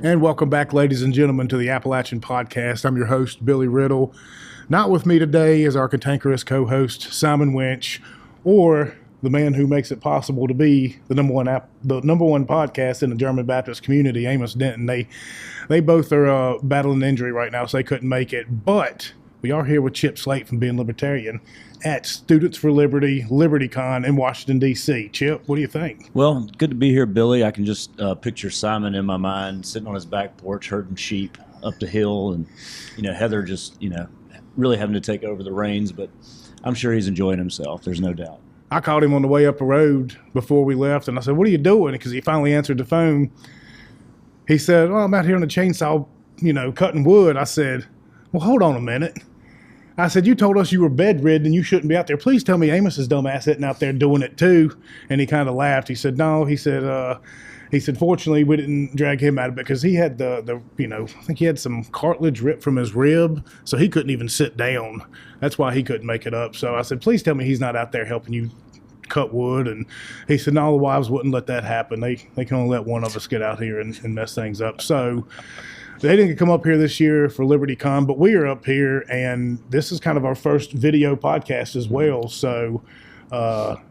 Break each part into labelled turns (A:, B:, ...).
A: And welcome back, ladies and gentlemen, to the Appalachian Podcast. I'm your host, Billy Riddle. Not with me today is our cantankerous co-host, Simon Winch, or the man who makes it possible to be the number one podcast in the German Baptist community, Amos Denton. They both are battling injury right now, so they couldn't make it. But we are here with Chip Slate from Being Libertarian at Students for Liberty, LibertyCon in Washington, D.C. Chip, what do you think?
B: Well, good to be here, Billy. I can just picture Simon in my mind sitting on his back porch herding sheep up the hill, and Heather just really having to take over the reins, but I'm sure he's enjoying himself. There's no doubt.
A: I called him on the way up the road before we left, and I said, "What are you doing?" Because he finally answered the phone. He said, "Oh, I'm out here on the chainsaw, cutting wood." I said, "Well, hold on a minute." I said, "You told us you were bedridden and you shouldn't be out there. Please tell me Amos's dumbass isn't out there doing it too." And he kind of laughed. He said, "No." He said, fortunately we didn't drag him out of it because he had I think he had some cartilage ripped from his rib, so he couldn't even sit down. That's why he couldn't make it up. So I said, "Please tell me he's not out there helping you cut wood." And he said, "No, the wives wouldn't let that happen. They can only let one of us get out here and mess things up." So they didn't come up here this year for LibertyCon, but we are up here, and this is kind of our first video podcast as well. So,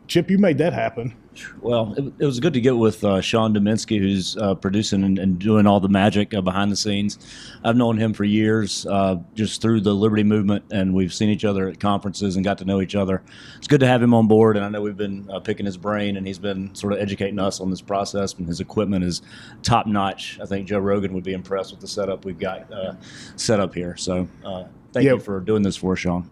A: Chip, you made that happen.
B: Well, it was good to get with Sean Dominski, who's producing and doing all the magic behind the scenes. I've known him for years, just through the Liberty movement, and we've seen each other at conferences and got to know each other. It's good to have him on board, and I know we've been picking his brain, and he's been sort of educating us on this process, and his equipment is top-notch. I think Joe Rogan would be impressed with the setup we've got set up here. So thank you for doing this for us, Sean.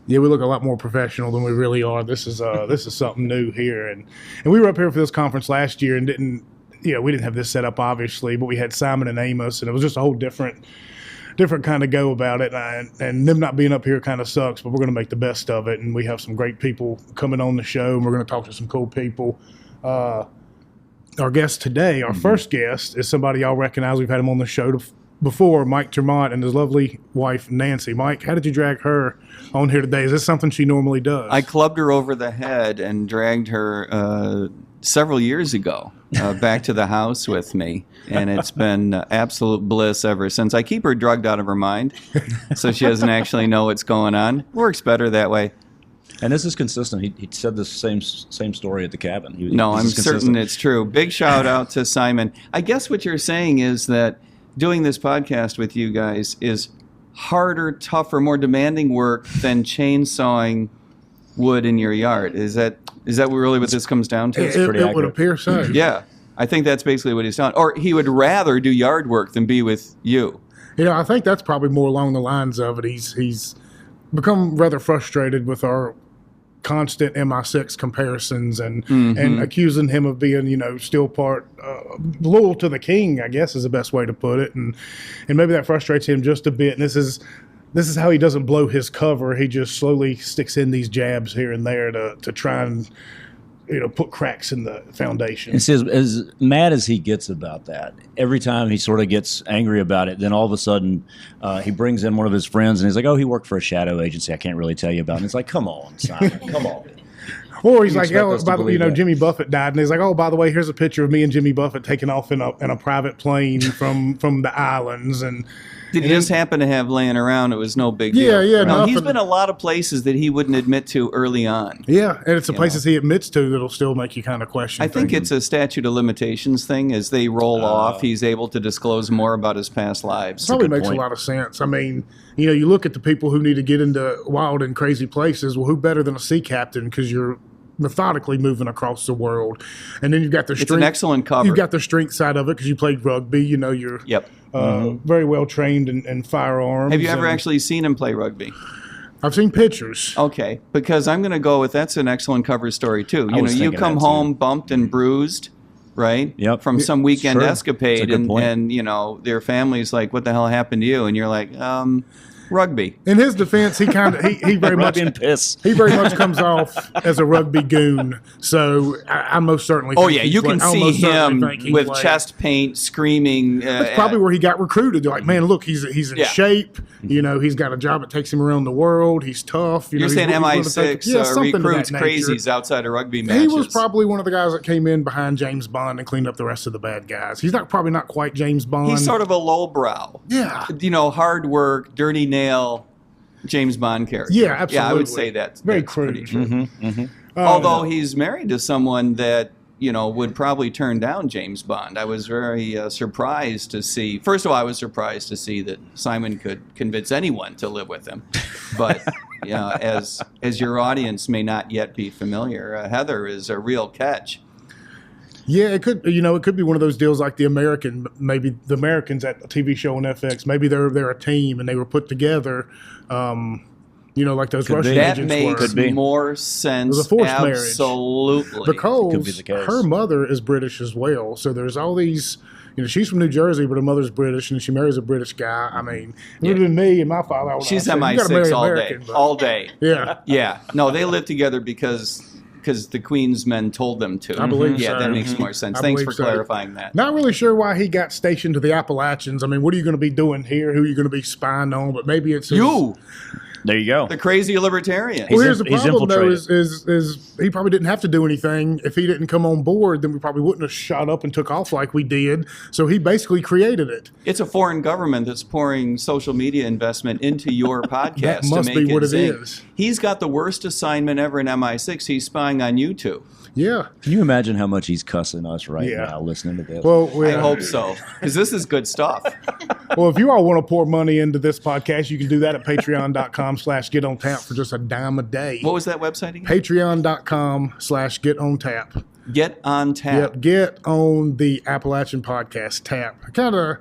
A: Yeah, we look a lot more professional than we really are. This is something new here, and we were up here for this conference last year and we didn't have this set up obviously, but we had Simon and Amos, and it was just a whole different kind of go about it. And them not being up here kind of sucks, but we're going to make the best of it, and we have some great people coming on the show, and we're going to talk to some cool people. Our guest today, our first guest, is somebody y'all recognize. We've had him on the show before, Mike ter Maat and his lovely wife, Nancy. Mike, how did you drag her on here today? Is this something she normally does?
C: I clubbed her over the head and dragged her several years ago back to the house with me, and it's been absolute bliss ever since. I keep her drugged out of her mind, so she doesn't actually know what's going on. Works better that way.
B: And this is consistent. He said the same story at the cabin.
C: I'm certain it's true. Big shout out to Simon. I guess what you're saying is that doing this podcast with you guys is harder, tougher, more demanding work than chainsawing wood in your yard. Is that really what this comes down to?
A: It would appear so.
C: Yeah, I think that's basically what he's done. Or he would rather do yard work than be with you.
A: I think that's probably more along the lines of it. He's become rather frustrated with our constant MI6 comparisons and accusing him of being, still part loyal to the king, I guess is the best way to put it. And maybe that frustrates him just a bit. And this is how he doesn't blow his cover. He just slowly sticks in these jabs here and there to try and, put cracks in the foundation.
B: And says, as mad as he gets about that, every time he sort of gets angry about it, then all of a sudden he brings in one of his friends and he's like, "Oh, he worked for a shadow agency I can't really tell you about." And it's like, come on, Simon, come on.
A: Or he's like, "Oh, by the way, Jimmy Buffett died," and he's like, "Oh, by the way, here's a picture of me and Jimmy Buffett taking off in a private plane from the islands." And
C: did he just happen to have laying around? It was no big deal.
A: Yeah.
C: No, he's been a lot of places that he wouldn't admit to early on.
A: Yeah, and it's the places he admits to that'll still make you kind of question.
C: I think it's a statute of limitations thing. As they roll off, he's able to disclose more about his past lives.
A: Probably makes a lot of sense. I mean, you look at the people who need to get into wild and crazy places. Well, who better than a sea captain? Because you're methodically moving across the world, and then you've got the strength.
C: It's an excellent cover.
A: You've got the strength side of it because you played rugby. You're very well trained in firearms.
C: Have you ever actually seen him play rugby?
A: I've seen pictures.
C: Okay, because I'm going to go with that's an excellent cover story too. You come home bumped and bruised, right?
B: Yep.
C: From some weekend escapade, and their family's like, "What the hell happened to you?" And you're like, Rugby.
A: In his defense, he kind of he very much
B: Rugby and piss.
A: he very much comes off as a rugby goon. So I most certainly.
C: Oh
A: think
C: yeah,
A: he's
C: you can
A: I
C: see
A: almost certainly
C: him
A: think he
C: with
A: played.
C: chest paint, screaming.
A: That's probably where he got recruited. They're like, man, look, he's in
C: Yeah.
A: shape. You know, he's got a job that takes him around the world. He's tough. You
C: You're
A: know,
C: saying
A: he's willing to
C: MI6
A: take- yeah, something to that
C: recruits
A: nature.
C: crazies outside of rugby matches.
A: He was probably one of the guys that came in behind James Bond and cleaned up the rest of the bad guys. He's probably not quite James Bond.
C: He's sort of a lowbrow.
A: Yeah.
C: You know, hard work, dirty nail, James Bond character.
A: Yeah, absolutely.
C: Yeah, I would say that's
A: very
C: that's
A: crude.
C: pretty true.
B: Mm-hmm.
C: Although he's married to someone that, you know, would probably turn down James Bond. I was very surprised to see. First of all, I was surprised to see that Simon could convince anyone to live with him. But yeah, as your audience may not yet be familiar, Heather is a real catch.
A: Yeah, it could. You know, it could be one of those deals like maybe the Americans at a TV show on FX. Maybe they're a team and they were put together. You know, like those Russian
C: That
A: agents
C: makes
A: were.
B: Could be.
C: more sense.
A: It was a forced marriage.
C: Absolutely.
A: Because
B: Could be the case.
A: her mother is British as well. So there's all these. You know, she's from New Jersey, but her mother's British, and she marries a British guy. I mean, it would have been me and my father. I would
C: She's
A: have said, "You gotta marry
C: MI6 all
A: American,"
C: day.
A: but-
C: All day.
A: Yeah.
C: Yeah. No, they live together because the Queen's men told them to.
A: I believe
C: Yeah,
A: so.
C: that makes more sense.
A: I
C: Thanks
A: believe
C: for
A: so.
C: clarifying that.
A: Not really sure why he got stationed to the Appalachians. I mean, what are you going to be doing here? Who are you going to be spying on? But maybe it's his-
C: You,
B: There you go.
C: the crazy libertarian.
A: Well, here's the
B: He's
A: problem, though,
B: infiltrated.
A: is he probably didn't have to do anything. If he didn't come on board, then we probably wouldn't have shot up and took off like we did. So he basically created it.
C: It's a foreign government that's pouring social media investment into your podcast.
A: That must
C: to make
A: be what it
C: zing.
A: is.
C: He's got the worst assignment ever in MI6. He's spying on you two.
A: Yeah.
B: Can you imagine how much he's cussing us right
A: Yeah.
B: now listening to this?
A: Well,
C: I hope so, because this is good stuff.
A: well, if you all want to pour money into this podcast, you can do that at patreon.com/getontap for just $0.10 a day.
C: What was that website again?
A: Patreon.com/getontap.
C: Get on tap.
A: Yep, get on the Appalachian Podcast tap. Kind of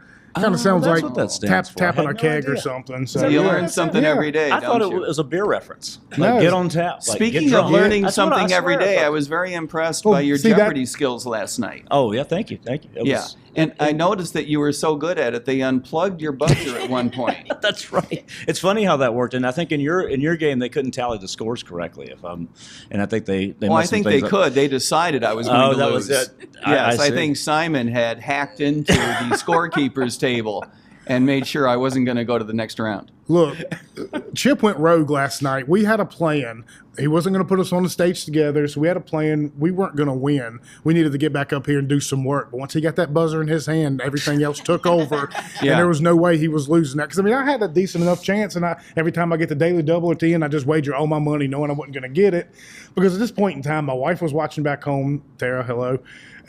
A: sounds
B: that's
A: like
B: what that stands for. I
A: tapping
B: had
A: a
B: no
A: keg or
B: idea.
A: something. So
C: You
A: yeah.
C: learn something
A: Yeah.
C: every day.
B: I thought
C: don't
B: it
C: you?
B: was a beer reference.
A: No,
B: Like, get
A: it's-
B: on tap. Like, get
C: Speaking of
B: drunk.
C: learning
B: That's what I
C: something every
B: swear
C: day,
B: thought.
C: I was very impressed
A: Oh,
C: by your
A: see that-
C: Jeopardy skills last night.
B: Oh, yeah, thank you. It
C: Yeah,
B: was-
C: and I noticed that you were so good at it, they unplugged your buzzer at one point.
B: That's right. It's funny how that worked, and I think in your game they couldn't tally the scores correctly. And I think they
C: Well, I
B: messed some
C: think they
B: things up.
C: could. They decided I was going
B: Oh,
C: to
B: that
C: lose.
B: was it.
C: Yes,
B: I
C: I
B: see.
C: think Simon had hacked into the scorekeeper's table and made sure I wasn't going to go to the next round.
A: Look, Chip went rogue last night. We had a plan. He wasn't going to put us on the stage together, so we had a plan. We weren't going to win. We needed to get back up here and do some work. But once he got that buzzer in his hand, everything else took over,
C: Yeah.
A: and there was no way he was losing that. Because, I mean, I had a decent enough chance, and every time I get the daily double or 10, I just wager all my money knowing I wasn't going to get it. Because at this point in time, my wife was watching back home. Tara, hello.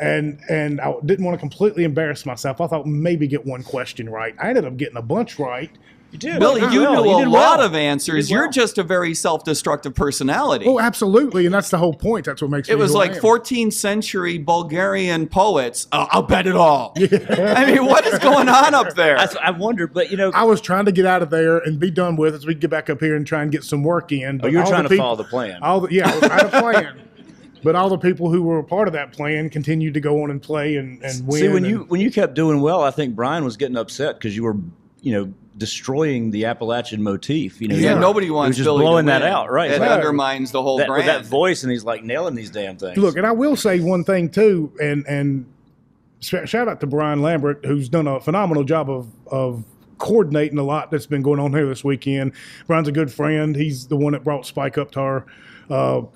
A: And I didn't want to completely embarrass myself. I thought maybe get one question right. I ended up getting a bunch right.
B: You did.
C: Billy,
B: did
C: you
B: well.
C: knew a
B: did
C: lot
B: well.
C: of answers.
B: You did
C: You're
B: well.
C: just a very self-destructive personality.
A: Oh, absolutely. And that's the whole point. That's what makes me
C: It was
A: who I
C: like
A: am.
C: 14th century Bulgarian poets. I'll bet it all. I mean, what is going on up there?
B: I wondered, but
A: I was trying to get out of there and be done with it so we could get back up here and try and get some work in.
B: you were
A: all
B: trying
A: the
B: to
A: people-
B: follow the plan.
A: I had a plan. But all the people who were a part of that plan continued to go on and play and win.
B: See, when
A: and-
B: you kept doing well, I think Brian was getting upset because you were, destroying the Appalachian motif.
C: yeah,
A: Yeah.
C: nobody
B: he was
C: wants
B: just
C: Billy
B: blowing
C: to
B: that
C: win.
B: out, right?
C: It
B: Right.
C: undermines the whole
B: With
C: brand.
B: that voice, and he's like nailing these damn things.
A: Look, and I will say one thing too, and shout out to Brian Lambert, who's done a phenomenal job of coordinating a lot that's been going on here this weekend. Brian's a good friend. He's the one that brought Spike up to our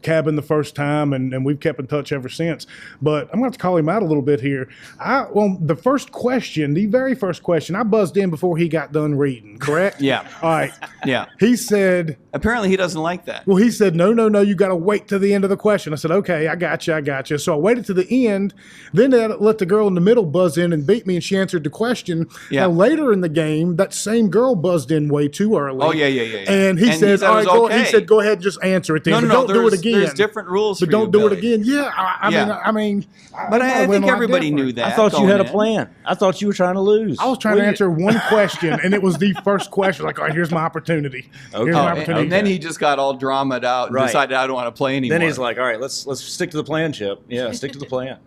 A: cabin the first time, and we've kept in touch ever since. But I'm going to have to call him out a little bit here. The very first question, I buzzed in before he got done reading, correct?
C: Yeah.
A: All right.
C: Yeah.
A: He said,
C: Apparently, he doesn't like that.
A: well, he said, no, you got to wait to the end of the question. I said, okay, I got you. So I waited to the end. Then they let the girl in the middle buzz in and beat me, and she answered the question.
C: Yeah.
A: Now, later in the game, that same girl buzzed in way too early.
C: Oh, yeah.
A: And he said, all right,
C: okay.
A: he said, go ahead and just answer it then.
C: No,
A: but don't do it
C: there's-
A: again.
C: There's different rules
A: But
C: for
A: don't
C: you,
A: do it
C: Billy.
A: again. Yeah, I mean.
C: But
A: might
C: I
A: have went
C: think
A: a lot
C: everybody
A: different.
C: knew that.
B: I thought you
C: going
B: had a
C: in.
B: plan. I thought you were trying to lose.
A: I was trying to answer one question, and it was the first question. Like, all right, here's my opportunity. Here's my
C: And,
A: opportunity.
C: and then he just got all dramaed out and
B: Right.
C: decided I don't want to play anymore.
B: Then he's like, all right, let's stick to the plan, Chip. Yeah, stick to the plan.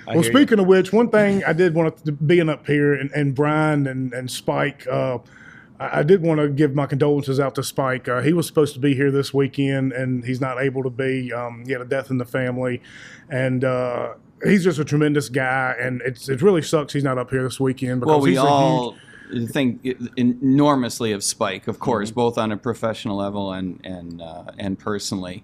B: I
A: Well,
B: hear you.
A: speaking of which, one thing I did want to being up here and Brian and Spike, I did want to give my condolences out to Spike. He was supposed to be here this weekend, and he's not able to be. He had a death in the family, and he's just a tremendous guy, and it really sucks he's not up here this weekend. Because
C: Well, we
A: he's
C: all think enormously of Spike, of course, both on a professional level and personally.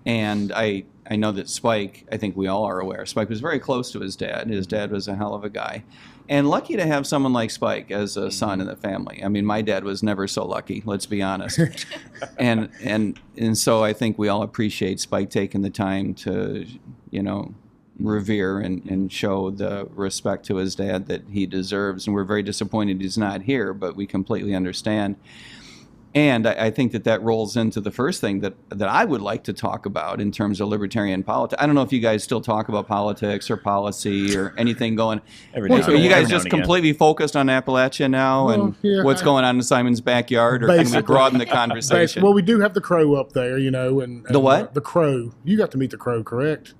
C: And I know that Spike, I think we all are aware, Spike was very close to his dad. His dad was a hell of a guy. And lucky to have someone like Spike as a son in the family. I mean, my dad was never so lucky, let's be honest. and so I think we all appreciate Spike taking the time to, revere and show the respect to his dad that he deserves. And we're very disappointed he's not here, but we completely understand. And I think that rolls into the first thing that I would like to talk about in terms of libertarian politics. I don't know if you guys still talk about politics or policy or anything going. Are you guys just completely focused on Appalachia now and what's going on in Simon's backyard, or can we broaden the conversation?
A: Well, we do have the Crow up there, and
C: the what?
A: The Crow. You got to meet the Crow, correct?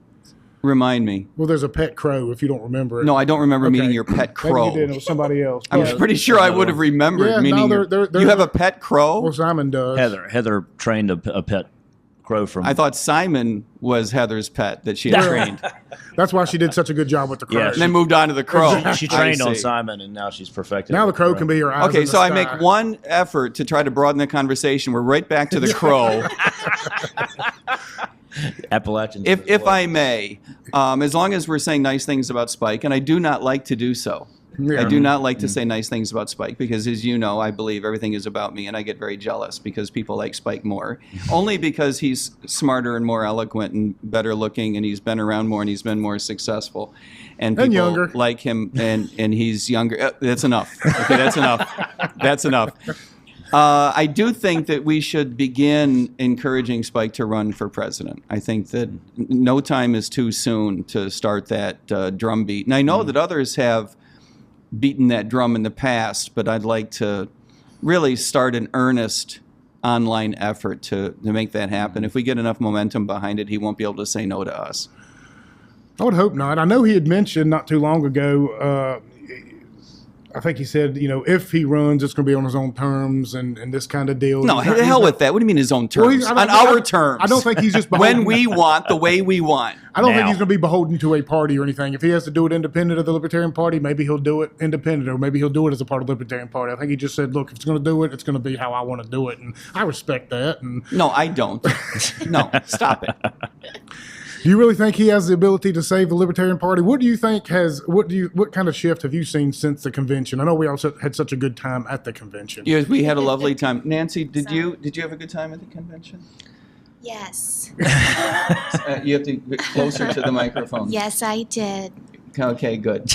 C: Remind me.
A: Well, there's a pet crow, if you don't remember it.
C: No, I don't remember meeting your pet crow.
A: Maybe you did. It was somebody else.
C: I'm pretty sure I would have remembered meeting you have a pet crow?
A: Well, Simon does.
B: Heather trained a pet crow from...
C: I thought Simon was Heather's pet that she had trained.
A: That's why she did such a good job with the crow.
C: Yeah, and then moved on to the crow.
B: She trained on Simon, and now she's perfected.
A: Now the crow can be your eyes.
C: Okay, so I make one effort to try to broaden the conversation. We're right back to the crow.
B: Appalachians.
C: If I may, as long as we're saying nice things about Spike, and I do not like to do so. Yeah. I do not like to say nice things about Spike because, as you know, I believe everything is about me, and I get very jealous because people like Spike more. Only because he's smarter and more eloquent and better looking, and he's been around more and he's been more successful. And people
A: younger.
C: Like him, and he's younger. That's enough. Okay, that's enough. That's enough. I do think that we should begin encouraging Spike to run for president. I think that no time is too soon to start that drumbeat. And I know that others have beaten that drum in the past, but I'd like to really start an earnest online effort to make that happen. If we get enough momentum behind it, he won't be able to say no to us.
A: I would hope not. I know he had mentioned not too long ago, I think he said, if he runs, it's going to be on his own terms and this kind of deal.
C: No, the hell with that. What do you mean his own terms? On our terms.
A: I don't think he's just beholden.
C: When we want, the way we want.
A: I don't think he's going to be beholden to a party or anything. If he has to do it independent of the Libertarian Party, maybe he'll do it independent, or maybe he'll do it as a part of the Libertarian Party. I think he just said, look, if it's going to do it, it's going to be how I want to do it. And I respect that. And
C: no, I don't. No, stop it.
A: Do you really think he has the ability to save the Libertarian Party? What do you think what kind of shift have you seen since the convention? I know we also had such a good time at the convention.
C: Yes, we had a lovely time. Nancy, did you have a good time at the convention?
D: Yes.
C: You have to get closer to the microphone.
D: Yes, I did.
C: Okay, good.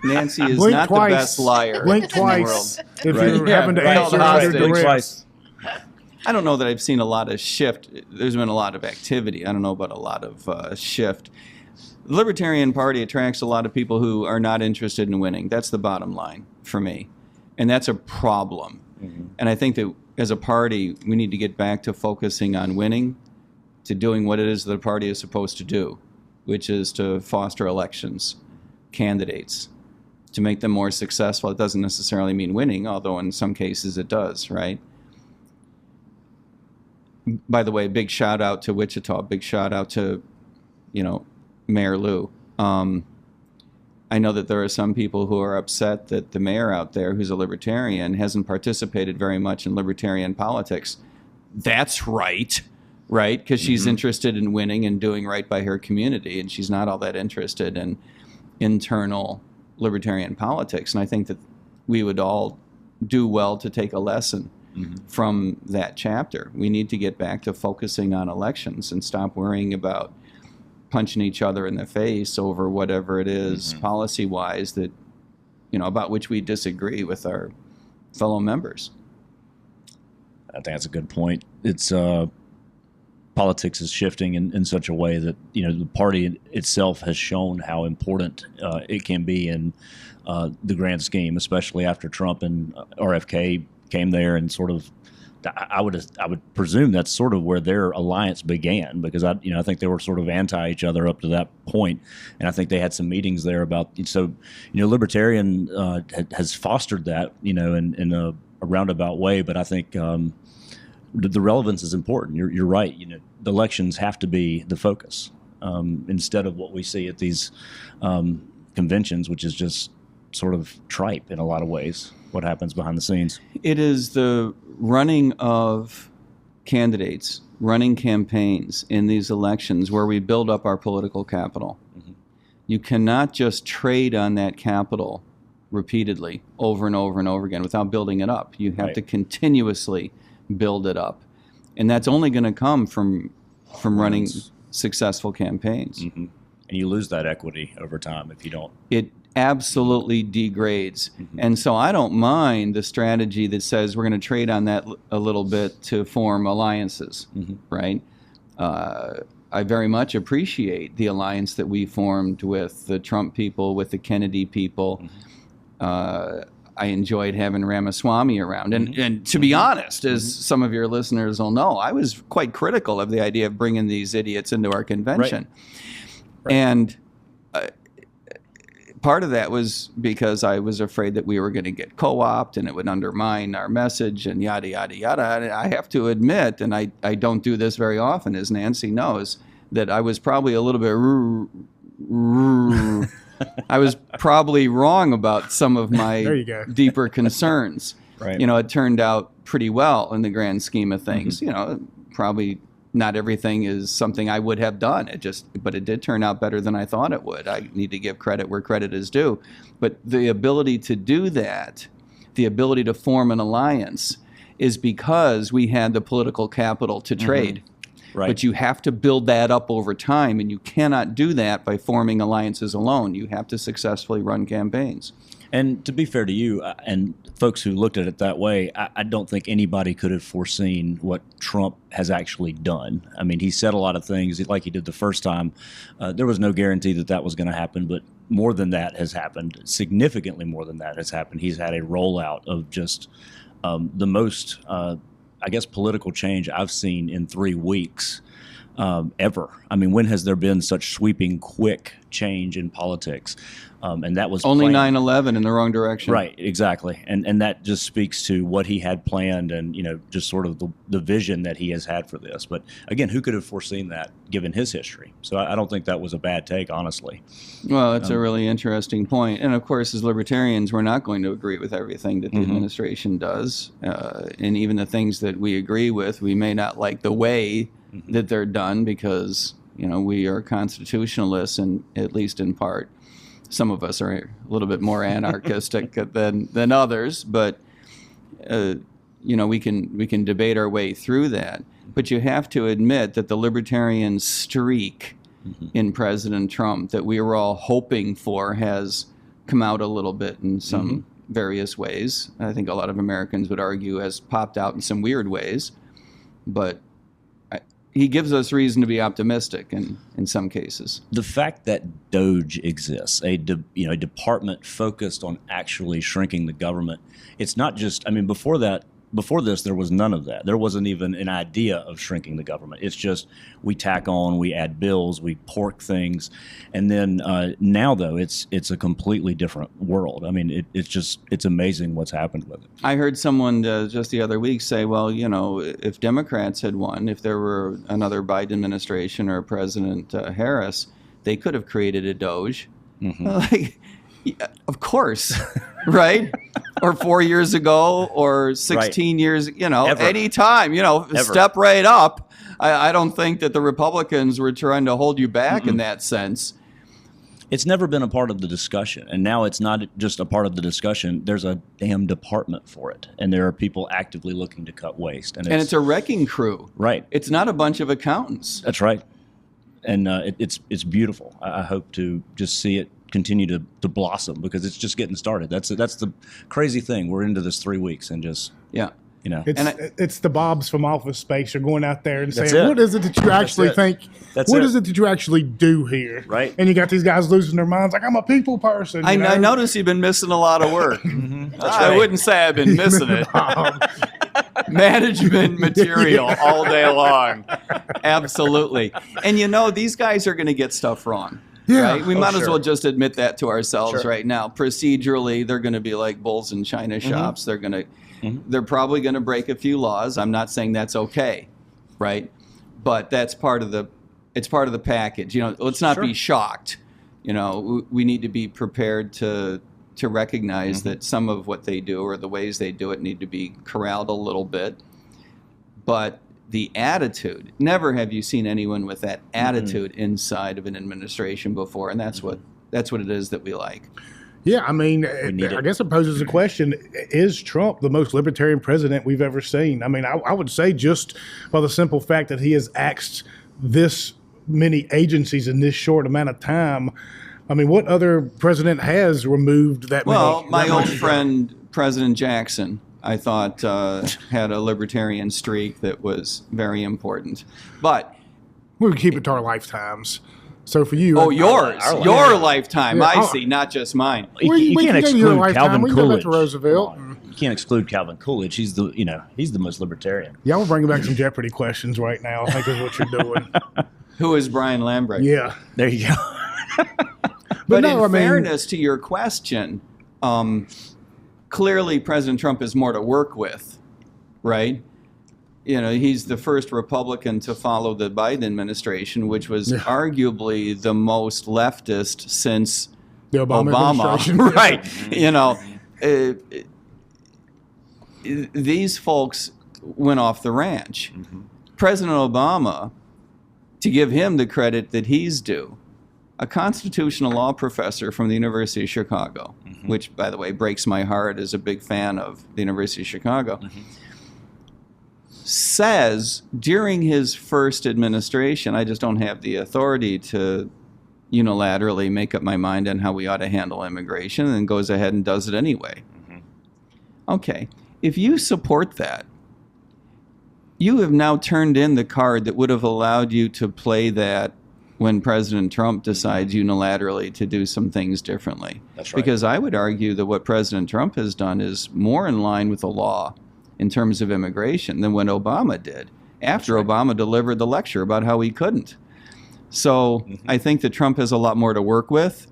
C: Nancy is
A: Blink
C: not
A: twice.
C: The best liar
A: Blink
C: in
A: twice
C: the world.
A: if you're having to answer
C: hostage.
A: under duress.
C: I don't know that I've seen a lot of shift. There's been a lot of activity. I don't know about a lot of shift. The Libertarian Party attracts a lot of people who are not interested in winning. That's the bottom line for me. And that's a problem. Mm-hmm. And I think that as a party, we need to get back to focusing on winning, to doing what it is the party is supposed to do, which is to foster elections, candidates, to make them more successful. It doesn't necessarily mean winning, although in some cases it does, right? By the way, big shout out to Wichita. Big shout out to, Mayor Lou. I know that there are some people who are upset that the mayor out there, who's a libertarian, hasn't participated very much in libertarian politics. That's right? Because she's interested in winning and doing right by her community, and she's not all that interested in internal libertarian politics. And I think that we would all do well to take a lesson from that chapter. We need to get back to focusing on elections and stop worrying about punching each other in the face over whatever it is policy-wise that, about which we disagree with our fellow members.
B: I think that's a good point. It's politics is shifting in such a way that, the party itself has shown how important it can be in the grand scheme, especially after Trump and RFK came there, and sort of, I would presume that's sort of where their alliance began, because I think they were sort of anti each other up to that point, and I think they had some meetings there about. So, Libertarian has fostered that, in roundabout way, but I think the relevance is important. You're right. The elections have to be the focus instead of what we see at these conventions, which is just sort of tripe in a lot of ways, what happens behind the scenes.
C: It is the running of candidates, running campaigns in these elections where we build up our political capital. Mm-hmm. You cannot just trade on that capital repeatedly over and over and over again without building it up. You have to continuously build it up. And that's only going to come from running successful campaigns.
B: Mm-hmm. And you lose that equity over time if you don't.
C: It absolutely degrades. Mm-hmm. And so I don't mind the strategy that says we're going to trade on that a little bit to form alliances, mm-hmm. right? I very much appreciate the alliance that we formed with the Trump people, with the Kennedy people. Mm-hmm. I enjoyed having Ramaswamy around. And to be honest, as some of your listeners will know, I was quite critical of the idea of bringing these idiots into our convention. Right. And part of that was because I was afraid that we were going to get co-opted and it would undermine our message and yada, yada, yada. And I have to admit, and I don't do this very often, as Nancy knows, that I was probably a little bit I was probably wrong about some of my deeper concerns. Right. It turned out pretty well in the grand scheme of things. Mm-hmm. Probably not everything is something I would have done. But it did turn out better than I thought it would. I need to give credit where credit is due. But the ability to do that, the ability to form an alliance, is because we had the political capital to trade. Mm-hmm. Right. But you have to build that up over time, and you cannot do that by forming alliances alone. You have to successfully run campaigns.
B: And to be fair to you and folks who looked at it that way, I don't think anybody could have foreseen what Trump has actually done. I mean, he said a lot of things like he did the first time. There was no guarantee that was going to happen, but more than that has happened. Significantly more than that has happened. He's had a rollout of just the most political change I've seen in 3 weeks ever. I mean, when has there been such sweeping, quick change in politics? And that was
C: only 9/11 in the wrong direction.
B: Right, exactly. And that just speaks to what he had planned and, just sort of the vision that he has had for this. But again, who could have foreseen that given his history? So I don't think that was a bad take, honestly.
C: Well, that's a really interesting point. And of course, as libertarians, we're not going to agree with everything that the mm-hmm. administration does. And even the things that we agree with, we may not like the way mm-hmm. that they're done because, we are constitutionalists, and at least in part. Some of us are a little bit more anarchistic than others, but we can debate our way through that. But you have to admit that the libertarian streak mm-hmm. in President Trump that we were all hoping for has come out a little bit in some mm-hmm. various ways. I think a lot of Americans would argue has popped out in some weird ways, but he gives us reason to be optimistic in some cases.
B: The fact that DOGE exists, a department focused on actually shrinking the government, it's not just, before this, there was none of that. There wasn't even an idea of shrinking the government. It's just we tack on, we add bills, we pork things. And then now, though, it's a completely different world. I mean, it's amazing what's happened with it.
C: I heard someone just the other week say, well, if Democrats had won, if there were another Biden administration or President Harris, they could have created a DOGE. Mm-hmm. Yeah, of course, right? Or 4 years ago, or 16 years, any time, step right up. I don't think that the Republicans were trying to hold you back in that sense.
B: It's never been a part of the discussion, and now it's not just a part of the discussion. There's a damn department for it, and there are people actively looking to cut waste.
C: And it's a wrecking crew.
B: Right.
C: It's not a bunch of accountants.
B: That's right. And it's beautiful. I hope to just see it continue to blossom because it's just getting started. That's the crazy thing. We're into this 3 weeks and just
A: it's the Bobs from Office Space. You're going out there and saying, what is it that you actually think? What is it that you actually do here?
B: Right.
A: And you got these guys losing their minds like, I'm a people person.
C: I notice you've been missing a lot of work. Mm-hmm. I wouldn't say I've been missing it. Management material all day long. Absolutely. And these guys are going to get stuff wrong.
A: Yeah.
C: Right? We might as
B: sure.
C: well just admit that to ourselves
B: Sure.
C: right now. Procedurally, they're going to be like bulls in china shops. They're probably going to break a few laws. I'm not saying that's okay, right? But that's part of the package. Let's not be shocked. We need to be prepared to recognize that some of what they do or the ways they do it need to be corralled a little bit. But the attitude, never have you seen anyone with that attitude inside of an administration before, and that's what it is that we like.
A: Yeah, I mean,
B: need
A: I
B: it.
A: guess it poses a question: is Trump the most libertarian president we've ever seen? I mean, I would say just by the simple fact that he has axed this many agencies in this short amount of time. I mean, what other president has removed that many?
C: Well, my
A: that
C: old
A: much?
C: friend President Jackson, I thought had a libertarian streak that was very important. But
A: We would keep it to our lifetimes. So for you,
C: yours,
B: our
C: your lifetime.
A: Yeah,
C: I see, not just mine.
B: You
A: we
B: can't
A: can go to your
B: exclude
A: lifetime.
B: Calvin
A: We can go back
B: Coolidge.
A: to Roosevelt.
B: Come on. You can't exclude Calvin Coolidge. He's the most libertarian.
A: Yeah, we're bringing back some Jeopardy questions right now. I think is what you're doing.
C: Who is Brian Lambright?
A: Yeah,
B: There you go.
C: But
A: no,
C: in
A: I mean-
C: fairness to your question, clearly President Trump has more to work with, right? He's the first Republican to follow the Biden administration, which was arguably the most leftist since
A: the Obama administration.
C: Right. These folks went off the ranch. President Obama, to give him the credit that he's due, a constitutional law professor from the University of Chicago, which, by the way, breaks my heart as a big fan of the University of Chicago, says during his first administration, I just don't have the authority to unilaterally make up my mind on how we ought to handle immigration, and goes ahead and does it anyway. Okay, if you support that, you have now turned in the card that would have allowed you to play that when President Trump decides unilaterally to do some things differently.
B: That's right.
C: Because I would argue that what President Trump has done is more in line with the law in terms of immigration than what Obama did after Obama delivered the lecture about how he couldn't. So I think that Trump has a lot more to work with.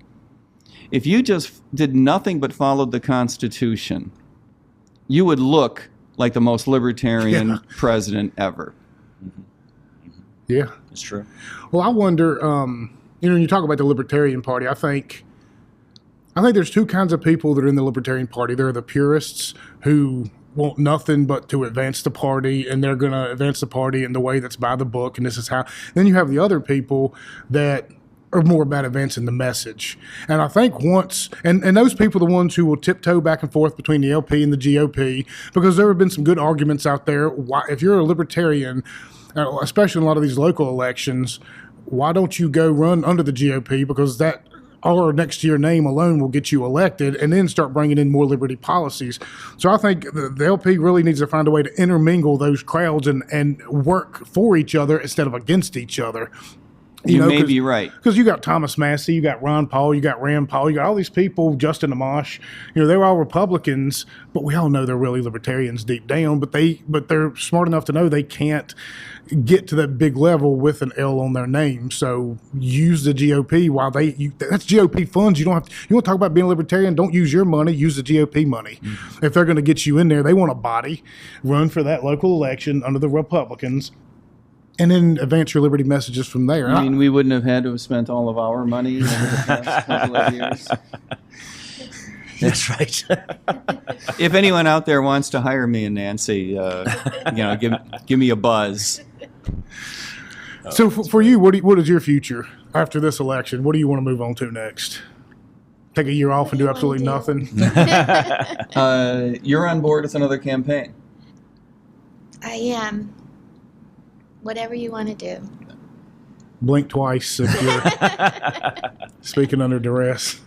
C: If you just did nothing but followed the Constitution, you would look like the most libertarian president ever.
A: Yeah.
B: It's true.
A: Well, I wonder. When you talk about the Libertarian Party, I think there's two kinds of people that are in the Libertarian Party. There are the purists who want nothing but to advance the party, and they're going to advance the party in the way that's by the book, and this is how. Then you have the other people that are more about advancing the message. And I think once, and those people are the ones who will tiptoe back and forth between the LP and the GOP, because there have been some good arguments out there. Why, if you're a libertarian, especially in a lot of these local elections, why don't you go run under the GOP? Because that or next to your name alone will get you elected, and then start bringing in more liberty policies. So I think the LP really needs to find a way to intermingle those crowds and work for each other instead of against each other.
C: You may be right.
A: Because you got Thomas Massey, you got Ron Paul, you got Rand Paul, you got all these people, Justin Amash. They were all Republicans, but we all know they're really libertarians deep down. But they're smart enough to know they can't get to that big level with an L on their name. So use the GOP while that's GOP funds. You want to talk about being a libertarian? Don't use your money. Use the GOP money. If they're going to get you in there, they want a body. Run for that local election under the Republicans. And then advance your liberty messages from there.
C: I mean, we wouldn't have had to have spent all of our money over the past couple of years.
B: That's right.
C: If anyone out there wants to hire me and Nancy, give me a buzz.
A: So for you, what is your future after this election? What do you want to move on to next? Take a year off and do absolutely nothing?
C: You're on board with another campaign.
D: I am. Whatever you want to do.
A: Blink twice if you're speaking under duress.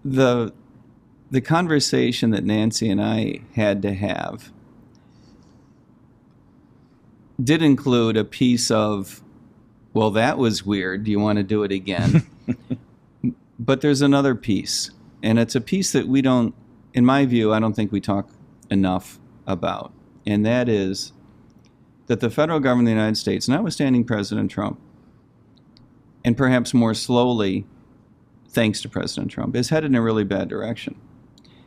C: The conversation that Nancy and I had to have did include a piece of, well, that was weird. Do you want to do it again? But there's another piece, and it's a piece that we don't, in my view, I don't think we talk enough about, and that is that the federal government of the United States, notwithstanding President Trump, and perhaps more slowly, thanks to President Trump, is headed in a really bad direction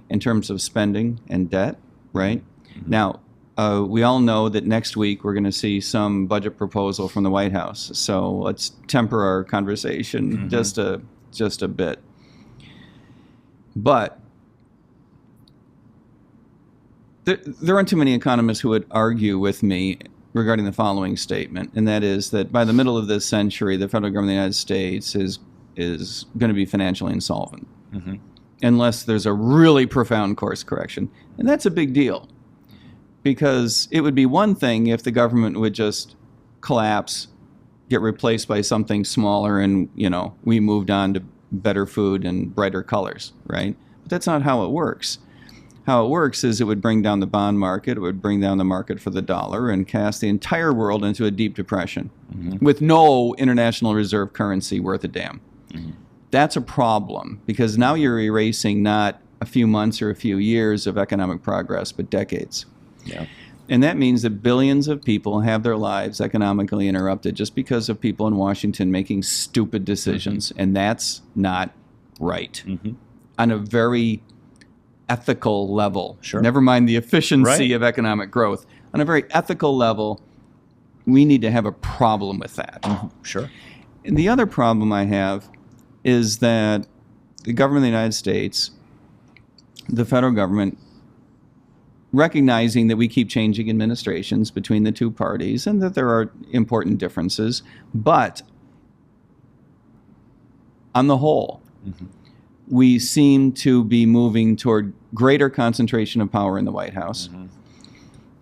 C: in terms of spending and debt, right? Now, we all know that next week we're going to see some budget proposal from the White House. So let's temper our conversation just a bit. But there aren't too many economists who would argue with me regarding the following statement, and that is that by the middle of this century, the federal government of the United States is going to be financially insolvent unless there's a really profound course correction. And that's a big deal, because it would be one thing if the government would just collapse, get replaced by something smaller, and, you know, we moved on to better food and brighter colors, right? But that's not how it works. How it works is it would bring down the bond market, it would bring down the market for the dollar, and cast the entire world into a deep depression with no international reserve currency worth a damn. That's a problem, because now you're erasing not a few months or a few years of economic progress, but decades.
B: Yeah.
C: And that means that billions of people have their lives economically interrupted just because of people in Washington making stupid decisions, and that's not right. On a very ethical level.
B: Sure.
C: Never mind the efficiency of economic growth. On a very ethical level, we need to have a problem with that.
B: Sure.
C: And the other problem I have is that the government of the United States, the federal government, recognizing that we keep changing administrations between the two parties and that there are important differences, but on the whole, we seem to be moving toward greater concentration of power in the White House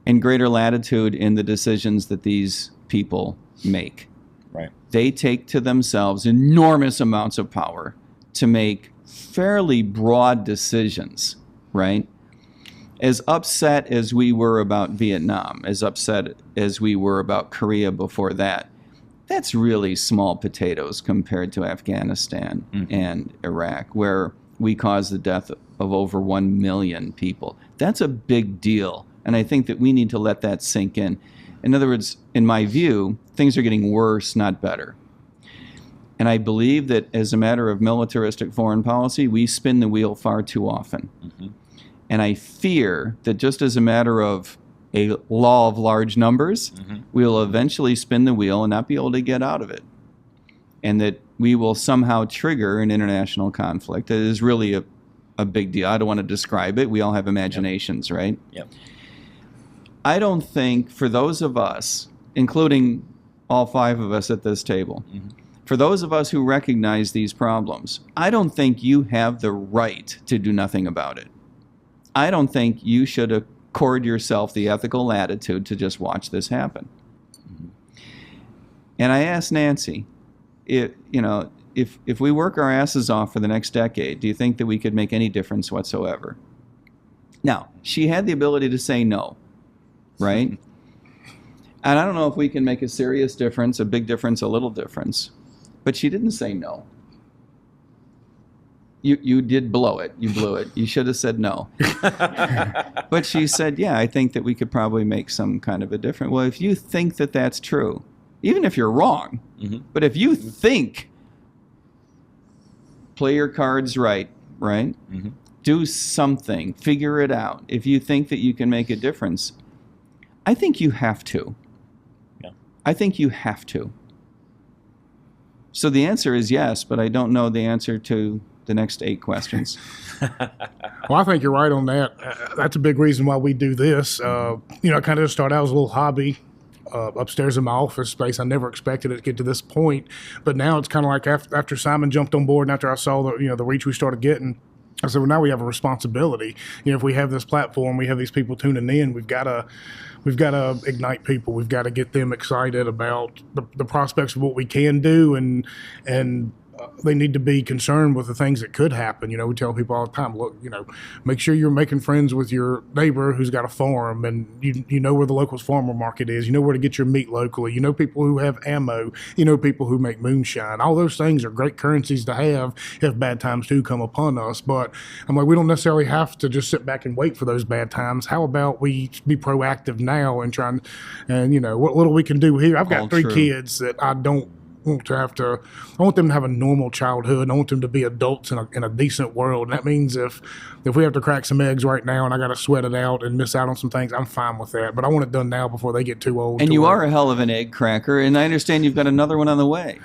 C: and greater latitude in the decisions that these people make.
B: Right.
C: They take to themselves enormous amounts of power to make fairly broad decisions, right? As upset as we were about Vietnam, as upset as we were about Korea before that, that's really small potatoes compared to Afghanistan and Iraq, where we caused the death of over 1 million people. That's a big deal, and I think that we need to let that sink in. In other words, in my view, things are getting worse, not better. And I believe that as a matter of militaristic foreign policy, we spin the wheel far too often. And I fear that just as a matter of a law of large numbers, we will eventually spin the wheel and not be able to get out of it. And that we will somehow trigger an international conflict that is really a big deal. I don't want to describe it. We all have imaginations, right?
B: Yep.
C: I don't think for those of us, including all 5 of us at this table, for those of us who recognize these problems, I don't think you have the right to do nothing about it. I don't think you should accord yourself the ethical latitude to just watch this happen. And I asked Nancy, if we work our asses off for the next decade, do you think that we could make any difference whatsoever? Now, she had the ability to say no, right? And I don't know if we can make a serious difference, a big difference, a little difference, but she didn't say no. You did blow it. You blew it. You should have said no. But she said, yeah, I think that we could probably make some kind of a difference. Well, if you think that that's true, even if you're wrong, but if you think, play your cards right? Do something. Figure it out. If you think that you can make a difference, I think you have to.
B: Yeah.
C: I think you have to. So the answer is yes, but I don't know the answer to the next 8 questions.
A: Well, I think you're right on that. That's a big reason why we do this. Kind of just started out as a little hobby upstairs in my office space. I never expected it to get to this point, but now it's kind of like after Simon jumped on board and after I saw the reach we started getting, I said, well, now we have a responsibility. If we have this platform, we have these people tuning in, we've got to ignite people. We've got to get them excited about the prospects of what we can do, and they need to be concerned with the things that could happen. We tell people all the time, look, make sure you're making friends with your neighbor who's got a farm, and you know where the local farmer market is. You know where to get your meat locally. You know people who have ammo. You know people who make moonshine. All those things are great currencies to have if bad times do come upon us. But I'm like, we don't necessarily have to just sit back and wait for those bad times. How about we be proactive now and what little we can do here? I've got 3 kids that I don't want them to have a normal childhood. I want them to be adults in a decent world. And that means if we have to crack some eggs right now and I got to sweat it out and miss out on some things, I'm fine with that. But I want it done now before they get too old.
C: And you are a hell of an egg cracker, and I understand you've got another one on the way.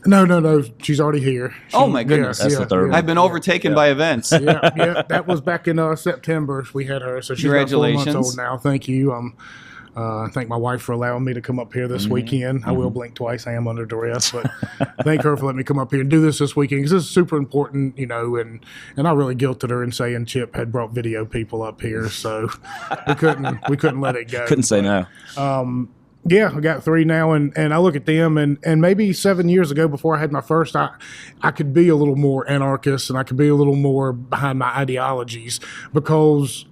A: No. She's already here.
C: Oh, my goodness.
B: That's the third one.
C: I've been overtaken by events.
A: Yeah. That was back in September. We had her. So she's about 4 months old now. Thank you. I thank my wife for allowing me to come up here this weekend. I will blink twice. I am under duress, but thank her for letting me come up here and do this weekend because this is super important, and I really guilted her in saying Chip had brought video people up here, so we couldn't let it go.
B: Couldn't say no.
A: Yeah, I got 3 now, and I look at them, and maybe 7 years ago before I had my first, I could be a little more anarchist, and I could be a little more behind my ideologies because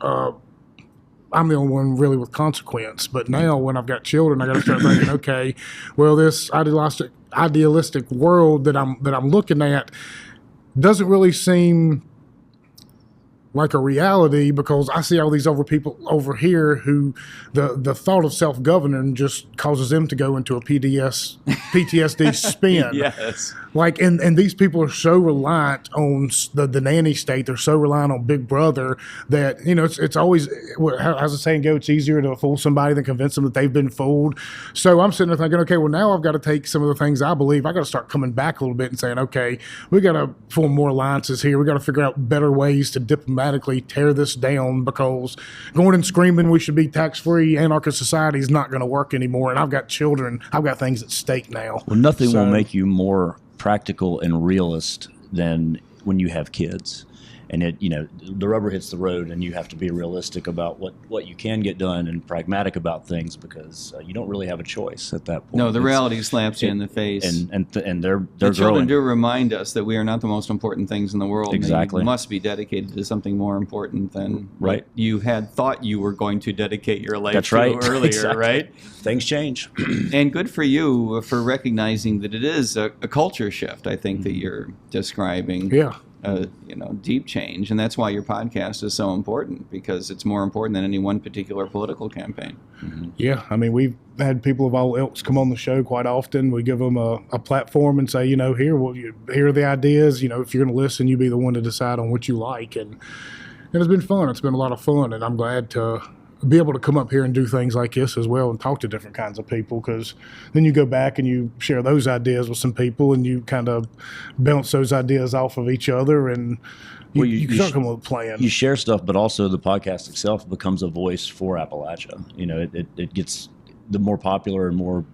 A: I'm the only one really with consequence. But now when I've got children, I got to start thinking, okay, well, this idealistic world that I'm looking at doesn't really seem like a reality because I see all these other people over here who the thought of self-governing just causes them to go into a PTSD spin.
C: Yes.
A: Like, and these people are so reliant on the nanny state. They're so reliant on Big Brother that, it's always, how's the saying go, it's easier to fool somebody than convince them that they've been fooled. So I'm sitting there thinking, okay, well, now I've got to take some of the things I believe. I got to start coming back a little bit and saying, okay, we got to form more alliances here. We got to figure out better ways to diplomatically tear this down because going and screaming we should be tax-free anarchist society is not going to work anymore. And I've got children. I've got things at stake now.
B: Well, nothing will make you more practical and realist than when you have kids. And the rubber hits the road, and you have to be realistic about what you can get done and pragmatic about things because you don't really have a choice at that point.
C: No, the reality slaps you in the face.
B: And they're
C: the children
B: growing.
C: do remind us that we are not the most important things in the world.
B: Exactly.
C: You must be dedicated to something more important than what you had thought you were going to dedicate your life to earlier,
B: exactly.
C: Right?
B: Things change.
C: And good for you for recognizing that it is a culture shift, I think, that you're describing.
A: Yeah.
C: Deep change, and that's why your podcast is so important because it's more important than any one particular political campaign.
B: Mm-hmm.
A: Yeah, I mean, we've had people of all ilks come on the show quite often. We give them a platform and say, here are the ideas. If you're going to listen, you be the one to decide on what you like, and it's been fun. It's been a lot of fun, and I'm glad to be able to come up here and do things like this as well and talk to different kinds of people because then you go back and you share those ideas with some people and you kind of bounce those ideas off of each other and you start coming up with a plan. You
B: share stuff, but also the podcast itself becomes a voice for Appalachia. It gets the more popular and more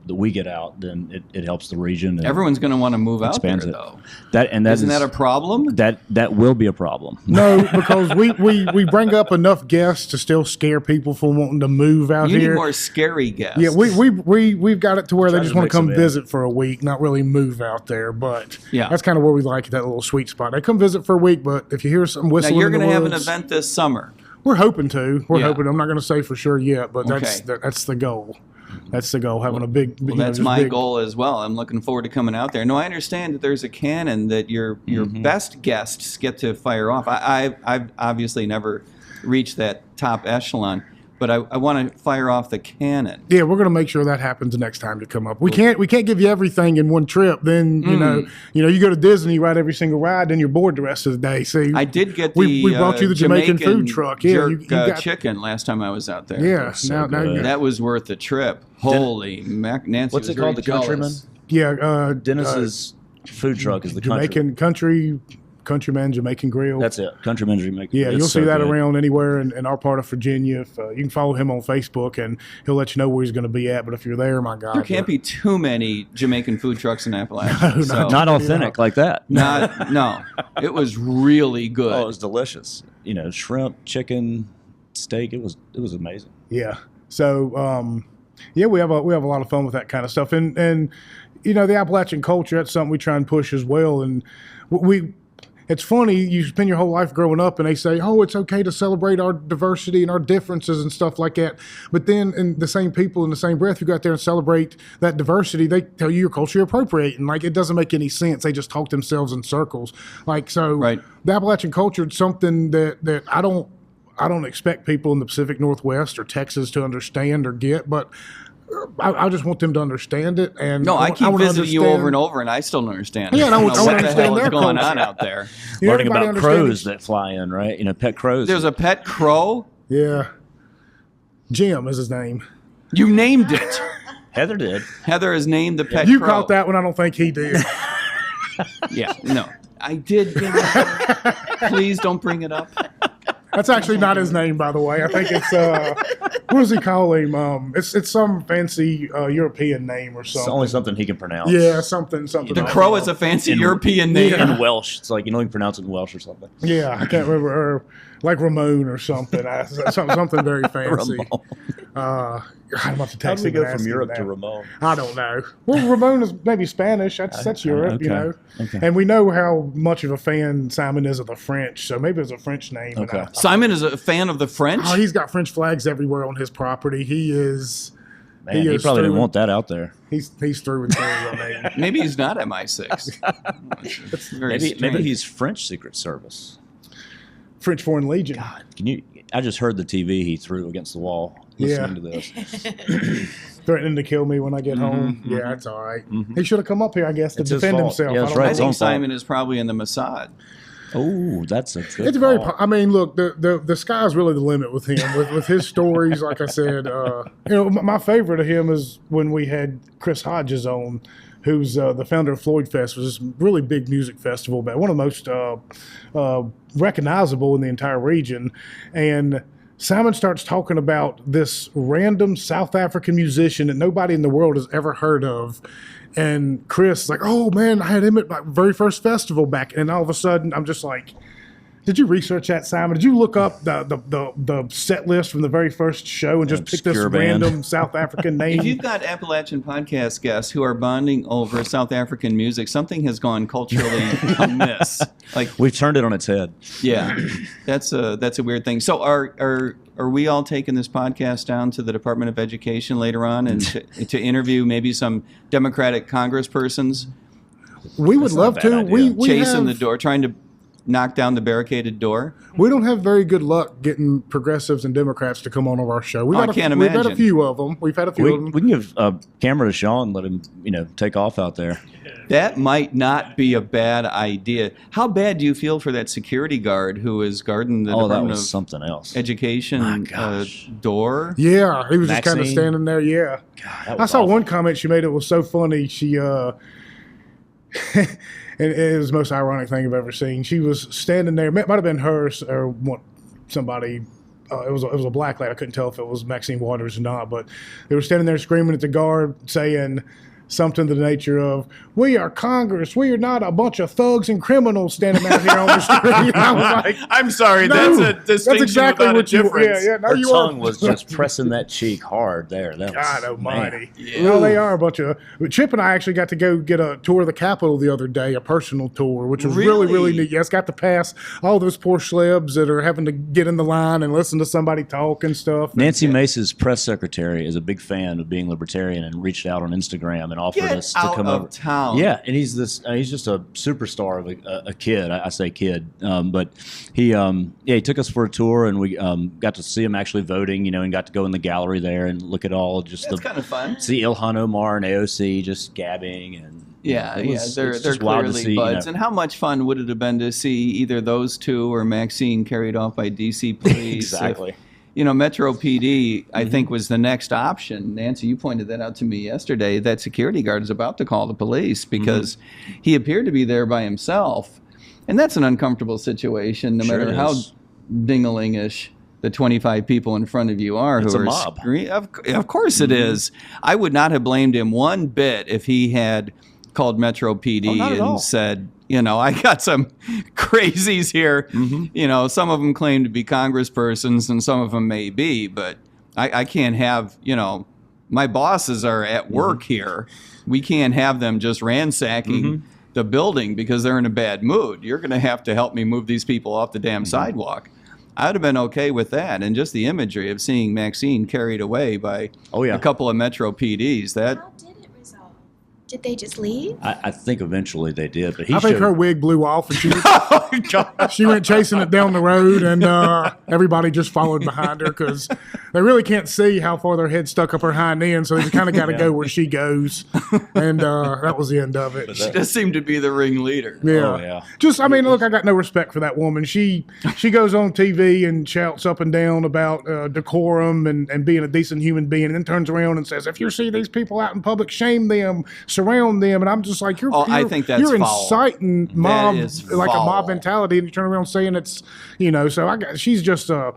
B: that we get out, then it helps the region. And
C: everyone's going to want to move out there, though.
B: Isn't that
C: a problem?
B: That will be a problem.
A: No, because we bring up enough guests to still scare people from wanting to move out here.
C: You need more scary guests.
A: Yeah, we've got it to where they just want to come visit for a week, not really move out there. But that's kind of where we like that little sweet spot. They come visit for a week, but if you hear some whistling,
C: now you're going to have an event this summer.
A: We're hoping to. We're hoping. I'm not going to say for sure yet, but that's the goal. That's the goal, having a big...
C: Well, that's my goal as well. I'm looking forward to coming out there. No, I understand that there's a cannon that your best guests get to fire off. I've obviously never reached that top echelon, but I want to fire off the cannon.
A: Yeah, we're going to make sure that happens the next time you come up. We can't give you everything in one trip. Then you go to Disney, ride every single ride, then you're bored the rest of the day. See,
C: I did get
A: we brought you the Jamaican food truck. Yeah,
C: you got chicken last time I was out there.
A: Yeah,
B: now
C: that was worth the trip. Holy mac, Nancy!
B: What's it called? The Countryman.
A: Yeah,
B: Dennis's food truck is the
A: Jamaican Countryman Jamaican Grill.
B: That's it. Countryman Jamaican.
A: Yeah, you'll see that around anywhere in our part of Virginia. If, you can follow him on Facebook, and he'll let you know where he's going to be at. But if you're there, my God,
C: there can't be too many Jamaican food trucks in Appalachia.
B: Not authentic like that.
C: No, it was really good.
B: Oh, it was delicious. Shrimp, chicken, steak. It was amazing.
A: Yeah. So we have a lot of fun with that kind of stuff, and the Appalachian culture, that's something we try and push as well, and it's funny, you spend your whole life growing up and they say, oh, it's okay to celebrate our diversity and our differences and stuff like that. But then in the same people in the same breath who go out there and celebrate that diversity, they tell you your culture you're appropriating. Like, it doesn't make any sense. They just talk themselves in circles. Like, so the Appalachian culture is something that I don't expect people in the Pacific Northwest or Texas to understand or get, but I just want them to understand it. And
C: No, I keep
A: wanna
C: visiting you
A: understand-
C: over and over, and I still don't understand.
A: Yeah, and I
C: don't
A: want-
C: know
A: I
C: what
A: wanna
C: the
A: understand
C: hell is
A: their
C: going
A: culture.
C: on out there.
B: Learning
A: Everybody
B: about
A: understand
B: crows
A: each-
B: that fly in, right? Pet crows.
C: There's a pet crow.
A: Yeah. Jim is his name.
C: You named it.
B: Heather did.
C: Heather has named the pet
A: You
C: crow.
A: caught that one. I don't think he did.
C: Yeah, no. I did. Please don't bring it up.
A: That's actually not his name, by the way. I think it's what does he call him? It's some fancy European name or
B: It's
A: something.
B: only something he can pronounce.
A: Yeah, something.
C: The
A: like
C: crow
A: that.
C: is a fancy
B: In-
C: European name.
B: In Welsh. It's like, you can pronounce it in Welsh or something.
A: Yeah, I can't remember. Or like Ramon or something. Something very fancy.
B: Ramon.
A: I'm about to
B: How
A: text
B: did we
A: him
B: go
A: and
B: from
A: ask
B: Europe
A: him
B: to
A: that.
B: Ramon?
A: I don't know. Well, Ramon is maybe Spanish. That's Europe, you know.
B: Okay.
A: And we know how much of a fan Simon is of the French, so maybe it's a French name. and
B: Okay.
C: Simon is a fan of the French.
A: Oh, he's got French flags everywhere on his property. He is.
B: Man, he
A: is
B: probably didn't
A: through-
B: want that out there.
A: He's through and through. I mean,
C: Maybe he's not MI6. It's very
B: Maybe
C: strange.
B: he's French Secret Service.
A: French Foreign Legion.
B: Can you? I just heard the TV he threw against the wall listening to this.
A: Threatening to kill me when I get home. Yeah, it's all right. He should have come up here, I guess, to
B: It's his
A: defend
B: fault.
A: himself.
B: Yeah, that's
A: I don't
B: right.
C: I
A: know.
B: It's own
C: think
B: fault.
C: Simon is probably in the Mossad.
B: Oh, that's a good.
A: It's very.
B: call.
A: I mean, look, the sky's really the limit with him. With his stories, like I said, my favorite of him is when we had Chris Hodges on, who's the founder of Floyd Fest, was this really big music festival, but one of the most recognizable in the entire region. And Simon starts talking about this random South African musician that nobody in the world has ever heard of. And Chris is like, oh man, I had him at my very first festival back. And all of a sudden, I'm just like, did you research that, Simon? Did you look up the set list from the very first show and just pick this
B: Obscure band.
A: random South African name?
C: If you've got Appalachian podcast guests who are bonding over South African music, something has gone culturally amiss. Like,
B: We've turned it on its head.
C: yeah, that's a weird thing. So are we all taking this podcast down to the Department of Education later on and to interview maybe some Democratic congresspersons
A: We would
B: That's not a
A: love
B: bad
A: to.
B: idea.
A: We
C: chasing
A: have,
C: the door, trying to knock down the barricaded door?
A: We don't have very good luck getting progressives and Democrats to come on our show.
C: I can't
A: We've had a
C: imagine.
A: few of them. We've had a few
B: We
A: of them.
B: can give a camera to Sean, let him take off out there.
C: That might not be a bad idea. How bad do you feel for that security guard who is guarding the
B: Oh, that
C: Department
B: was
C: of
B: something else.
C: Education
B: My gosh.
C: door?
A: Yeah, he was just kind of
B: Maxine?
A: standing there. Yeah.
B: God, that
A: I
B: was
A: saw
B: awful.
A: one comment she made. It was so funny. She, and it was the most ironic thing I've ever seen. She was standing there. It might have been her or somebody. It was a black lady. I couldn't tell if it was Maxine Waters or not. But they were standing there screaming at the guard, saying something to the nature of, "We are Congress. We are not a bunch of thugs and criminals standing out here on the street." I was like,
C: I'm sorry,
A: No,
C: that's a distinction
A: that's exactly
C: without
A: what
C: a
A: you.
C: difference.
A: Yeah. No,
B: Her
A: you
B: tongue
A: are.
B: was just pressing that cheek hard there. That was,
A: God Almighty!
C: Yeah.
A: No, they are a bunch of. Chip and I actually got to go get a tour of the Capitol the other day, a personal tour, which was really, really
C: Really?
A: neat. Yes, got to pass all those poor schlebs that are having to get in the line and listen to somebody talk and stuff.
B: Nancy Mace's press secretary is a big fan of being libertarian and reached out on Instagram and offered
C: Get
B: us to
C: out
B: come
C: of
B: over.
C: town.
B: Yeah, and he's just a superstar of a kid. I say kid, but he took us for a tour and we got to see him actually voting. And got to go in the gallery there and look at all just
C: That's kind of fun.
B: see Ilhan Omar and AOC just gabbing and
C: Yeah,
B: it was-
C: they're
B: it's just wild to
C: clearly
B: see,
C: buds. And how much fun would it have been to see either those two or Maxine carried off by DC police?
B: Exactly.
C: If, Metro PD, I think, was the next option. Nancy, you pointed that out to me yesterday. That security guard is about to call the police because he appeared to be there by himself. And that's an uncomfortable situation, no
B: Sure
C: matter
B: it
C: how
B: is.
C: dingalingish the 25 people in front of you are
B: It's
C: who
B: a
C: are
B: mob.
C: Of course it is. I would not have blamed him one bit if he had called Metro PD
B: Oh, not at all.
C: and said, I got some crazies here. Some of them claim to be congresspersons and some of them may be, but I can't have, my bosses are at work here. We can't have them just ransacking the building because they're in a bad mood. You're going to have to help me move these people off the damn sidewalk. I would have been okay with that. And just the imagery of seeing Maxine carried away by
B: Oh, yeah.
C: a couple of Metro PDs, that
D: How did it resolve? Did they just leave?
B: I think eventually they did, but he
A: I think
B: showed,
A: her wig blew off, and
C: Oh, God.
A: she went chasing it down the road, and everybody just followed behind her because they really can't see how far their head stuck up her hind end, so they kind of got to go where she goes, and that was the end of it.
C: She does seem to be the ringleader.
A: Yeah.
B: Oh, yeah.
A: Just, I mean, look, I got no respect for that woman. She goes on TV and shouts up and down about decorum and being a decent human being, and then turns around and says, if you see these people out in public, shame them, surround them. And I'm just like,
C: I think that's
A: you're
C: foul.
A: inciting mob,
C: is
A: like a mob
C: foul.
A: mentality, and you turn around saying it's, so she's just a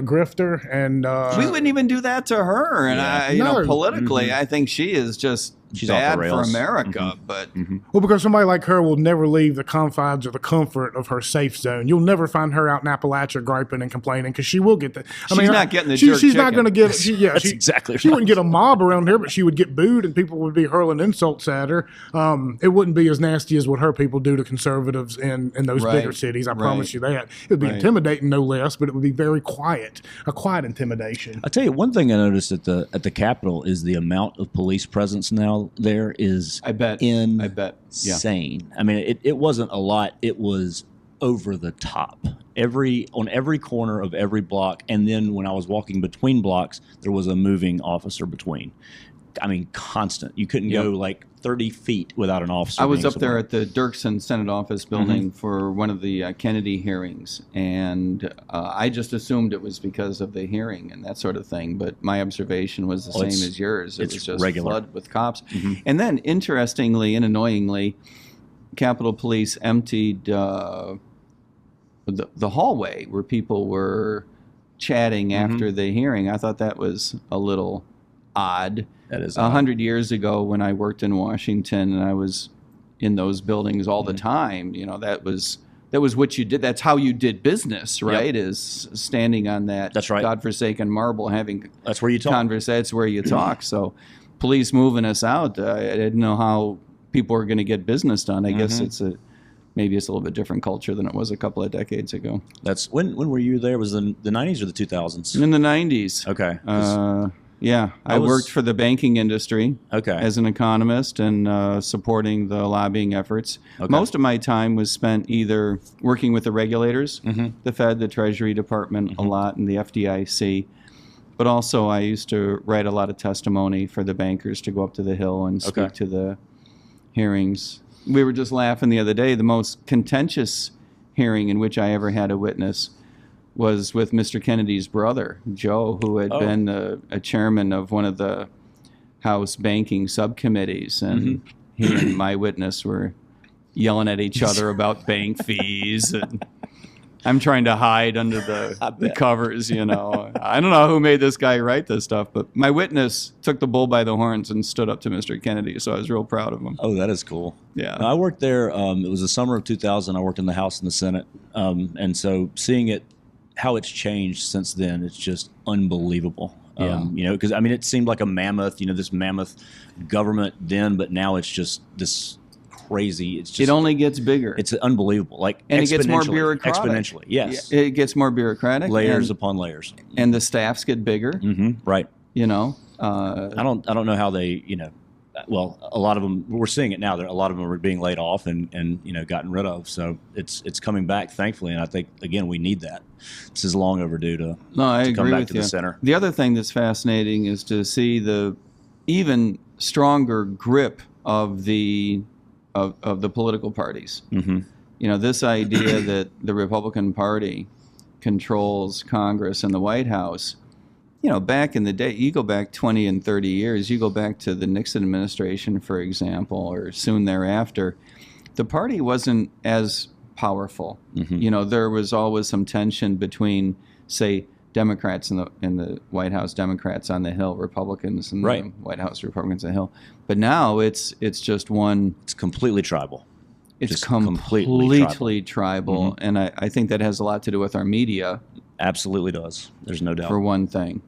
A: grifter, and
C: We wouldn't even do that to her. And
A: No.
C: politically, I think she is just
B: She's off the
C: bad for
B: rails.
C: America. But
A: well, because somebody like her will never leave the confines or the comfort of her safe zone. You'll never find her out in Appalachia griping and complaining, because she will get the.
C: She's not getting the
A: She's
C: jerk
A: not going to
C: chicken.
A: get.
B: That's exactly
A: She
B: right.
A: wouldn't get a mob around here, but she would get booed, and people would be hurling insults at her. It wouldn't be as nasty as what her people do to conservatives in those
C: Right.
A: bigger cities. I promise
C: Right.
A: you that. It would be
C: Right.
A: intimidating, no less, but it would be very quiet, a quiet intimidation.
B: I'll tell you one thing I noticed at the Capitol is the amount of police presence now there is
C: I bet.
B: insane.
C: I bet. Yeah.
B: I mean, it wasn't a lot. It was over the top. On every corner of every block, and then when I was walking between blocks, there was a moving officer between. I mean, constant. You couldn't go like 30 feet without an officer.
C: I was
B: being
C: up there
B: somewhere.
C: at the Dirksen Senate office building for one of the Kennedy hearings, and I just assumed it was because of the hearing and that sort of thing. But my observation was the same
B: it's-
C: as yours. It
B: it's
C: was just
B: regular.
C: flooded with cops. And then, interestingly and annoyingly, Capitol Police emptied the hallway where people were chatting after the hearing. I thought that was a little odd.
B: That is
C: 100 years ago, when I worked in Washington and I was in those buildings all the time, that was what you did. That's how you did business, right? Is standing on that
B: That's right.
C: godforsaken marble, having
B: That's where you talk.
C: That's where you talk. So, police moving us out, I didn't know how people were going to get business done. I guess maybe it's a little bit different culture than it was a couple of decades ago.
B: That's when were you there? Was the 90s or the 2000s?
C: In the 90s.
B: Okay.
C: Yeah, I worked for the banking industry.
B: Okay.
C: As an economist and supporting the lobbying efforts.
B: Okay.
C: Most of my time was spent either working with the regulators, the Fed, the Treasury Department a lot, and the FDIC. But also I used to write a lot of testimony for the bankers to go up to the Hill and speak to the hearings. We were just laughing the other day. The most contentious hearing in which I ever had a witness was with Mr. Kennedy's brother, Joe, who had been a chairman of one of the House banking subcommittees. And he and my witness were yelling at each other about bank fees. And I'm trying to hide under the covers, I don't know who made this guy write this stuff, but my witness took the bull by the horns and stood up to Mr. Kennedy, so I was real proud of him.
B: Oh, that is cool.
C: Yeah.
B: I worked there. It was the summer of 2000. I worked in the House and the Senate. And so seeing how it's changed since then, it's just unbelievable. Because it seemed like a mammoth, this mammoth government then, but now it's just this crazy. It's just
C: It only gets bigger.
B: It's unbelievable.
C: And it gets more
B: exponentially-
C: bureaucratic.
B: Exponentially, yes.
C: It gets more bureaucratic.
B: Layers
C: and,
B: upon layers.
C: and the staffs get bigger,
B: Right.
C: I
B: I don't know how they, well, a lot of them, we're seeing it now. A lot of them are being laid off and gotten rid of. So it's coming back, thankfully. And I think, again, we need that. This is long overdue to
C: I
B: come
C: agree
B: back
C: with
B: to
C: you.
B: the center.
C: The other thing that's fascinating is to see the even stronger grip of the political parties. This idea that the Republican Party controls Congress and the White House. Back in the day, you go back 20 and 30 years, you go back to the Nixon administration, for example, or soon thereafter, the party wasn't as powerful. There was always some tension between, say, Democrats in the White House, Democrats on the Hill, Republicans in the White House, Republicans on the Hill. But now it's just one.
B: It's completely tribal.
C: It's
B: Just
C: completely tribal. And I think that has a lot to do with our media.
B: Absolutely does. There's no doubt.
C: For one thing.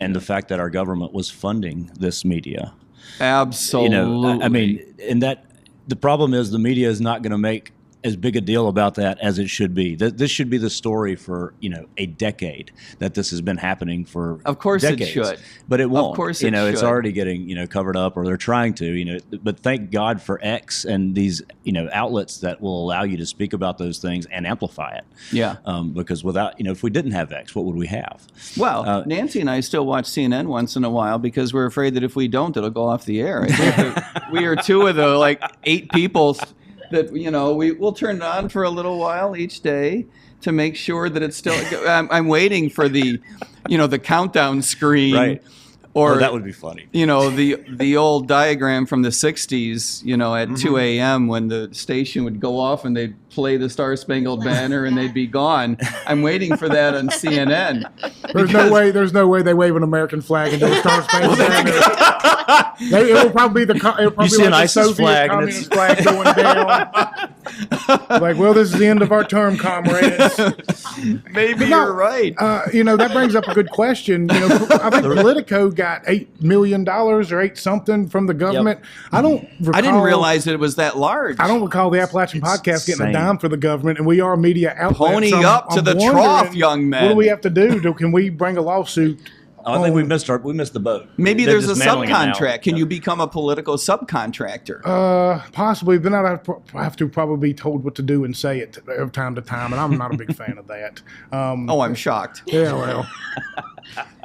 B: And the fact that our government was funding this media.
C: Absolutely.
B: And that the problem is the media is not going to make as big a deal about that as it should be. This should be the story for, a decade that this has been happening for
C: Of course
B: decades.
C: it should.
B: But it won't.
C: Of course
B: it
C: it
B: It's
C: should.
B: already getting, covered up, or they're trying to, but thank God for X and these, outlets that will allow you to speak about those things and amplify it.
C: Yeah.
B: Because without, if we didn't have X, what would we have?
C: Well, Nancy and I still watch CNN once in a while because we're afraid that if we don't, it'll go off the air. I think that we are two of the 8 people that we'll turn it on for a little while each day to make sure that it's still. I'm waiting for the countdown screen.
B: Right.
C: Or
B: that would be funny.
C: The old diagram from the 60s, at 2 a.m. when the station would go off and they'd play the Star Spangled Banner and they'd be gone. I'm waiting for that on CNN.
A: There's no way they wave an American flag into the Star Spangled Banner. It'll probably be
B: You see an
A: the
B: ISIS
A: Soviet
B: flag and
A: communist flag going down. Well, this is the end of our term, comrades.
C: Maybe
A: No,
C: you're right.
A: That brings up a good question. I think Politico got $8 million or 8 something from the government. I don't recall,
C: I didn't realize that it was that large.
A: I don't recall the Appalachian Podcast getting a
B: insane.
A: dime for the government, and we are a media outlet.
C: Pony
A: so
C: up to the trough,
A: wondering,
C: young man.
A: What do we have to do? Can we bring a lawsuit?
B: I think we missed the boat.
C: Maybe
B: They're
C: there's a
B: dismantling it now.
C: subcontract. Can you become a political subcontractor?
A: Possibly, but I have to probably be told what to do and say it from time to time, and I'm not a big fan of that.
C: I'm shocked.
A: Yeah, well.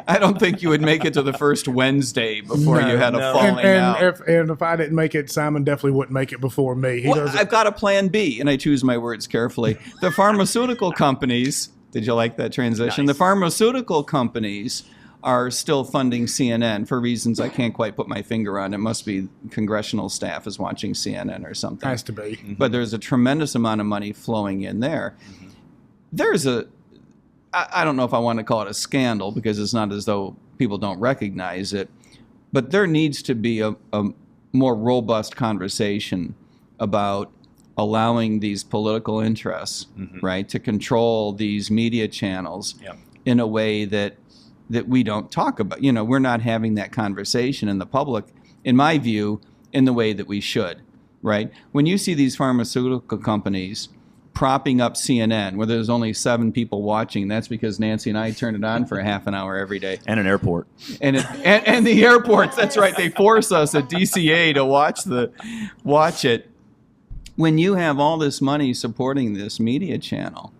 C: I don't think you would make it to the first Wednesday before you had a
B: no.
C: falling out.
A: If I didn't make it, Simon definitely wouldn't make it before me.
C: Well, I've got a plan B, and I choose my words carefully. The pharmaceutical companies, did you like that transition?
B: Nice.
C: The pharmaceutical companies are still funding CNN for reasons I can't quite put my finger on. It must be congressional staff is watching CNN or something.
A: Has to be.
C: But there's a tremendous amount of money flowing in there. There's I don't know if I want to call it a scandal because it's not as though people don't recognize it, but there needs to be a more robust conversation about allowing these political interests, right, to control these media channels in a way that we don't talk about. We're not having that conversation in the public, in my view, in the way that we should, right? When you see these pharmaceutical companies propping up CNN, where there's only 7 people watching, that's because Nancy and I turn it on for a half an hour every day.
B: And an airport.
C: And the airports, that's right, they force us at DCA to watch it. When you have all this money supporting this media channel,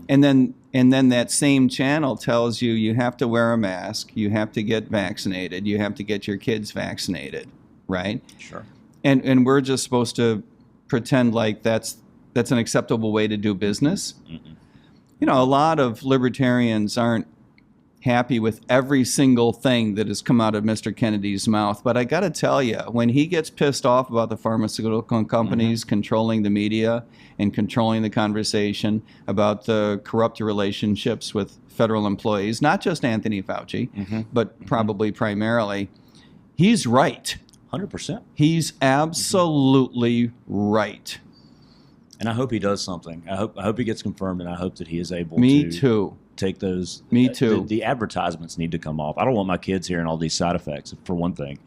C: and then that same channel tells you have to wear a mask, you have to get vaccinated, you have to get your kids vaccinated, right?
B: Sure.
C: And we're just supposed to pretend like that's an acceptable way to do business. A lot of libertarians aren't happy with every single thing that has come out of Mr. Kennedy's mouth. But I got to tell you, when he gets pissed off about the pharmaceutical companies controlling the media and controlling the conversation about the corrupt relationships with federal employees, not just Anthony Fauci, but probably primarily, he's right.
B: 100%.
C: He's absolutely right.
B: And I hope he does something. I hope he gets confirmed, and I hope that he is able
C: Me
B: to
C: too.
B: take those.
C: Me too.
B: The advertisements need to come off. I don't want my kids hearing all these side effects, for one thing.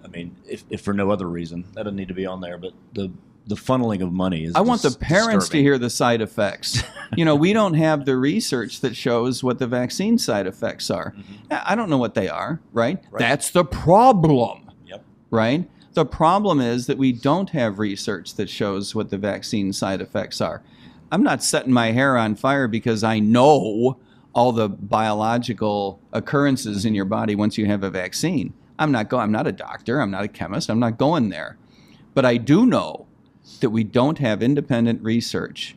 B: I mean, if for no other reason, that doesn't need to be on there. But the funneling of money is
C: I want the parents
B: disturbing.
C: to hear the side effects. We don't have the research that shows what the vaccine side effects are. I don't know what they are, right? That's the problem, right? The problem is that we don't have research that shows what the vaccine side effects are. I'm not setting my hair on fire because I know all the biological occurrences in your body once you have a vaccine. I'm not a doctor. I'm not a chemist. I'm not going there. But I do know that we don't have independent research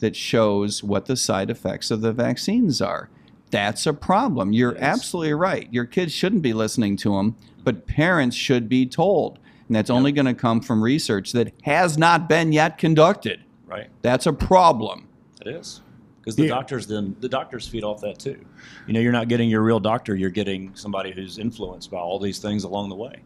C: that shows what the side effects of the vaccines are. That's a problem. You're absolutely right. Your kids shouldn't be listening to them, but parents should be told. And that's only going to come from research that has not been yet conducted.
B: Right.
C: That's a problem.
B: It is. Because the doctors feed off that too. You're not getting your real doctor. You're getting somebody who's influenced by all these things along the way.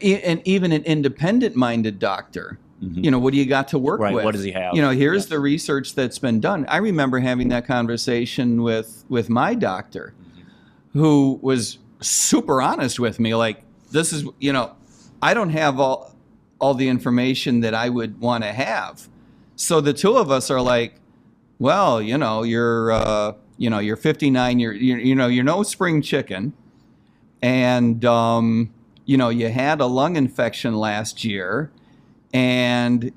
C: And even an independent-minded doctor. What do you got to work with?
B: What does he have?
C: Here's the research that's been done. I remember having that conversation with my doctor, who was super honest with me. Like, this is, I don't have all the information that I would want to have. So the two of us are like, well, you're 59, you're no spring chicken, and you had a lung infection last year, and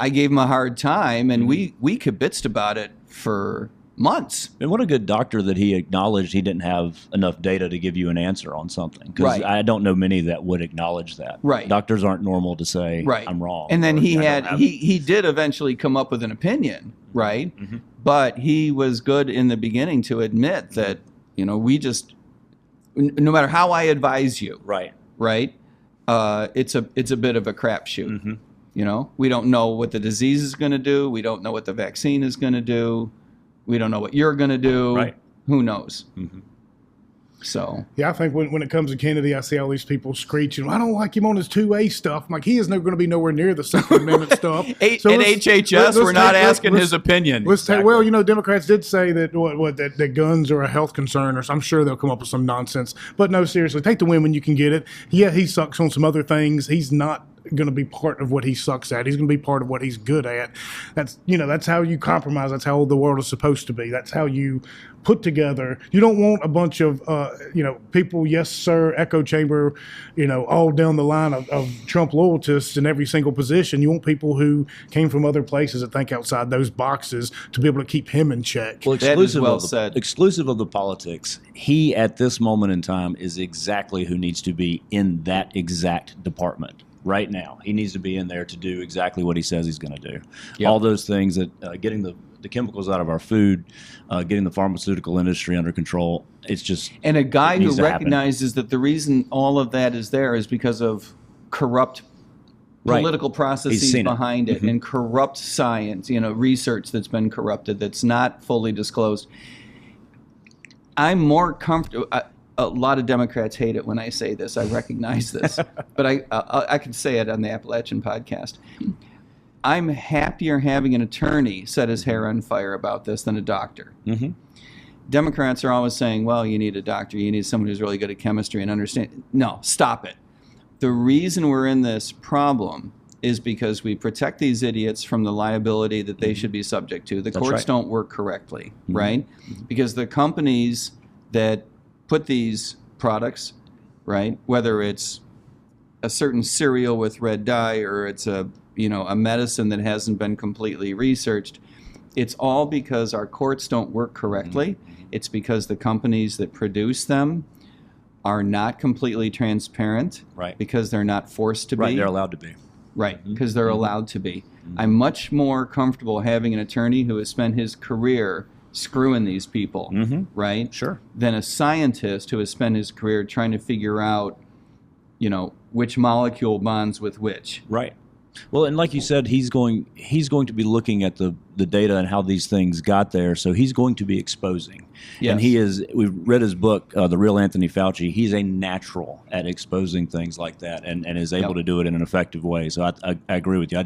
C: I gave him a hard time, and we kibitzed about it for months.
B: And what a good doctor that he acknowledged he didn't have enough data to give you an answer on something. Because
C: Right.
B: I don't know many that would acknowledge that.
C: Right.
B: Doctors aren't normal to say,
C: Right.
B: I'm wrong.
C: And then
B: or,
C: he
B: "I
C: had
B: don't have
C: he did eventually come up with an opinion, right?
B: Mhm.
C: But he was good in the beginning to admit that we just no matter how I advise you,
B: Right.
C: right? It's a bit of a crapshoot.
B: Mm-hmm.
C: We don't know what the disease is going to do. We don't know what the vaccine is going to do. We don't know what you're going to do.
B: Right.
C: Who knows?
B: Mm-hmm.
C: So
A: Yeah, I think when it comes to Kennedy, I see all these people screeching, I don't like him on his 2A stuff. I'm like, he is never going to be nowhere near the Second Amendment stuff.
C: at
A: let's-
C: HHS,
A: let's
C: we're not
A: take-
C: asking
A: let's-
C: his opinion.
A: Let's take, well, Democrats did say that that guns are a health concern, or I'm sure they'll come up with some nonsense. But no, seriously, take the win when you can get it. Yeah, he sucks on some other things. He's not going to be part of what he sucks at. He's going to be part of what he's good at. That's how you compromise. That's how the world is supposed to be. That's how you put together. You don't want a bunch of people, yes sir, echo chamber, all down the line of Trump loyalists in every single position. You want people who came from other places that think outside those boxes to be able to keep him in check.
B: Well,
C: That is well said.
B: Exclusive of the politics, he at this moment in time is exactly who needs to be in that exact department. Right now, he needs to be in there to do exactly what he says he's going to do.
C: Yep.
B: All those things that getting the chemicals out of our food, getting the pharmaceutical industry under control. It's just
C: And a guy
B: it
C: who
B: needs to happen.
C: recognizes that the reason all of that is there is because of corrupt
B: Right.
C: political
B: He's
C: processes
B: seen it.
C: behind it,
B: Mhm.
C: and corrupt science, research that's been corrupted, that's not fully disclosed. I'm more comfortable. A lot of Democrats hate it when I say this. I recognize this, but I can say it on the Appalachian podcast. I'm happier having an attorney set his hair on fire about this than a doctor.
B: Mm-hmm.
C: Democrats are always saying, well, you need a doctor, you need someone who's really good at chemistry and understand. No, stop it. The reason we're in this problem is because we protect these idiots from the liability that they should be subject to. The
B: That's
C: courts
B: right.
C: don't work correctly,
B: Mhm.
C: right? Because the companies that put these products, right, whether it's a certain cereal with red dye or it's a medicine that hasn't been completely researched, it's all because our courts don't work correctly. It's because the companies that produce them are not completely transparent,
B: Right.
C: because they're not forced to
B: Right.
C: be.
B: They're allowed to be.
C: Right,
B: Mhm.
C: because they're
B: Mhm.
C: allowed to be. I'm much more comfortable having an attorney who has spent his career screwing these people,
B: Mm-hmm.
C: right,
B: Sure.
C: than a scientist who has spent his career trying to figure out, which molecule bonds with which.
B: Right. Well, and like you said, he's going to be looking at the data and how these things got there. So he's going to be exposing.
C: Yes.
B: And we've read his book, The Real Anthony Fauci. He's a natural at exposing things like that and is able
C: Yep.
B: to do it in an effective way. So I agree with you.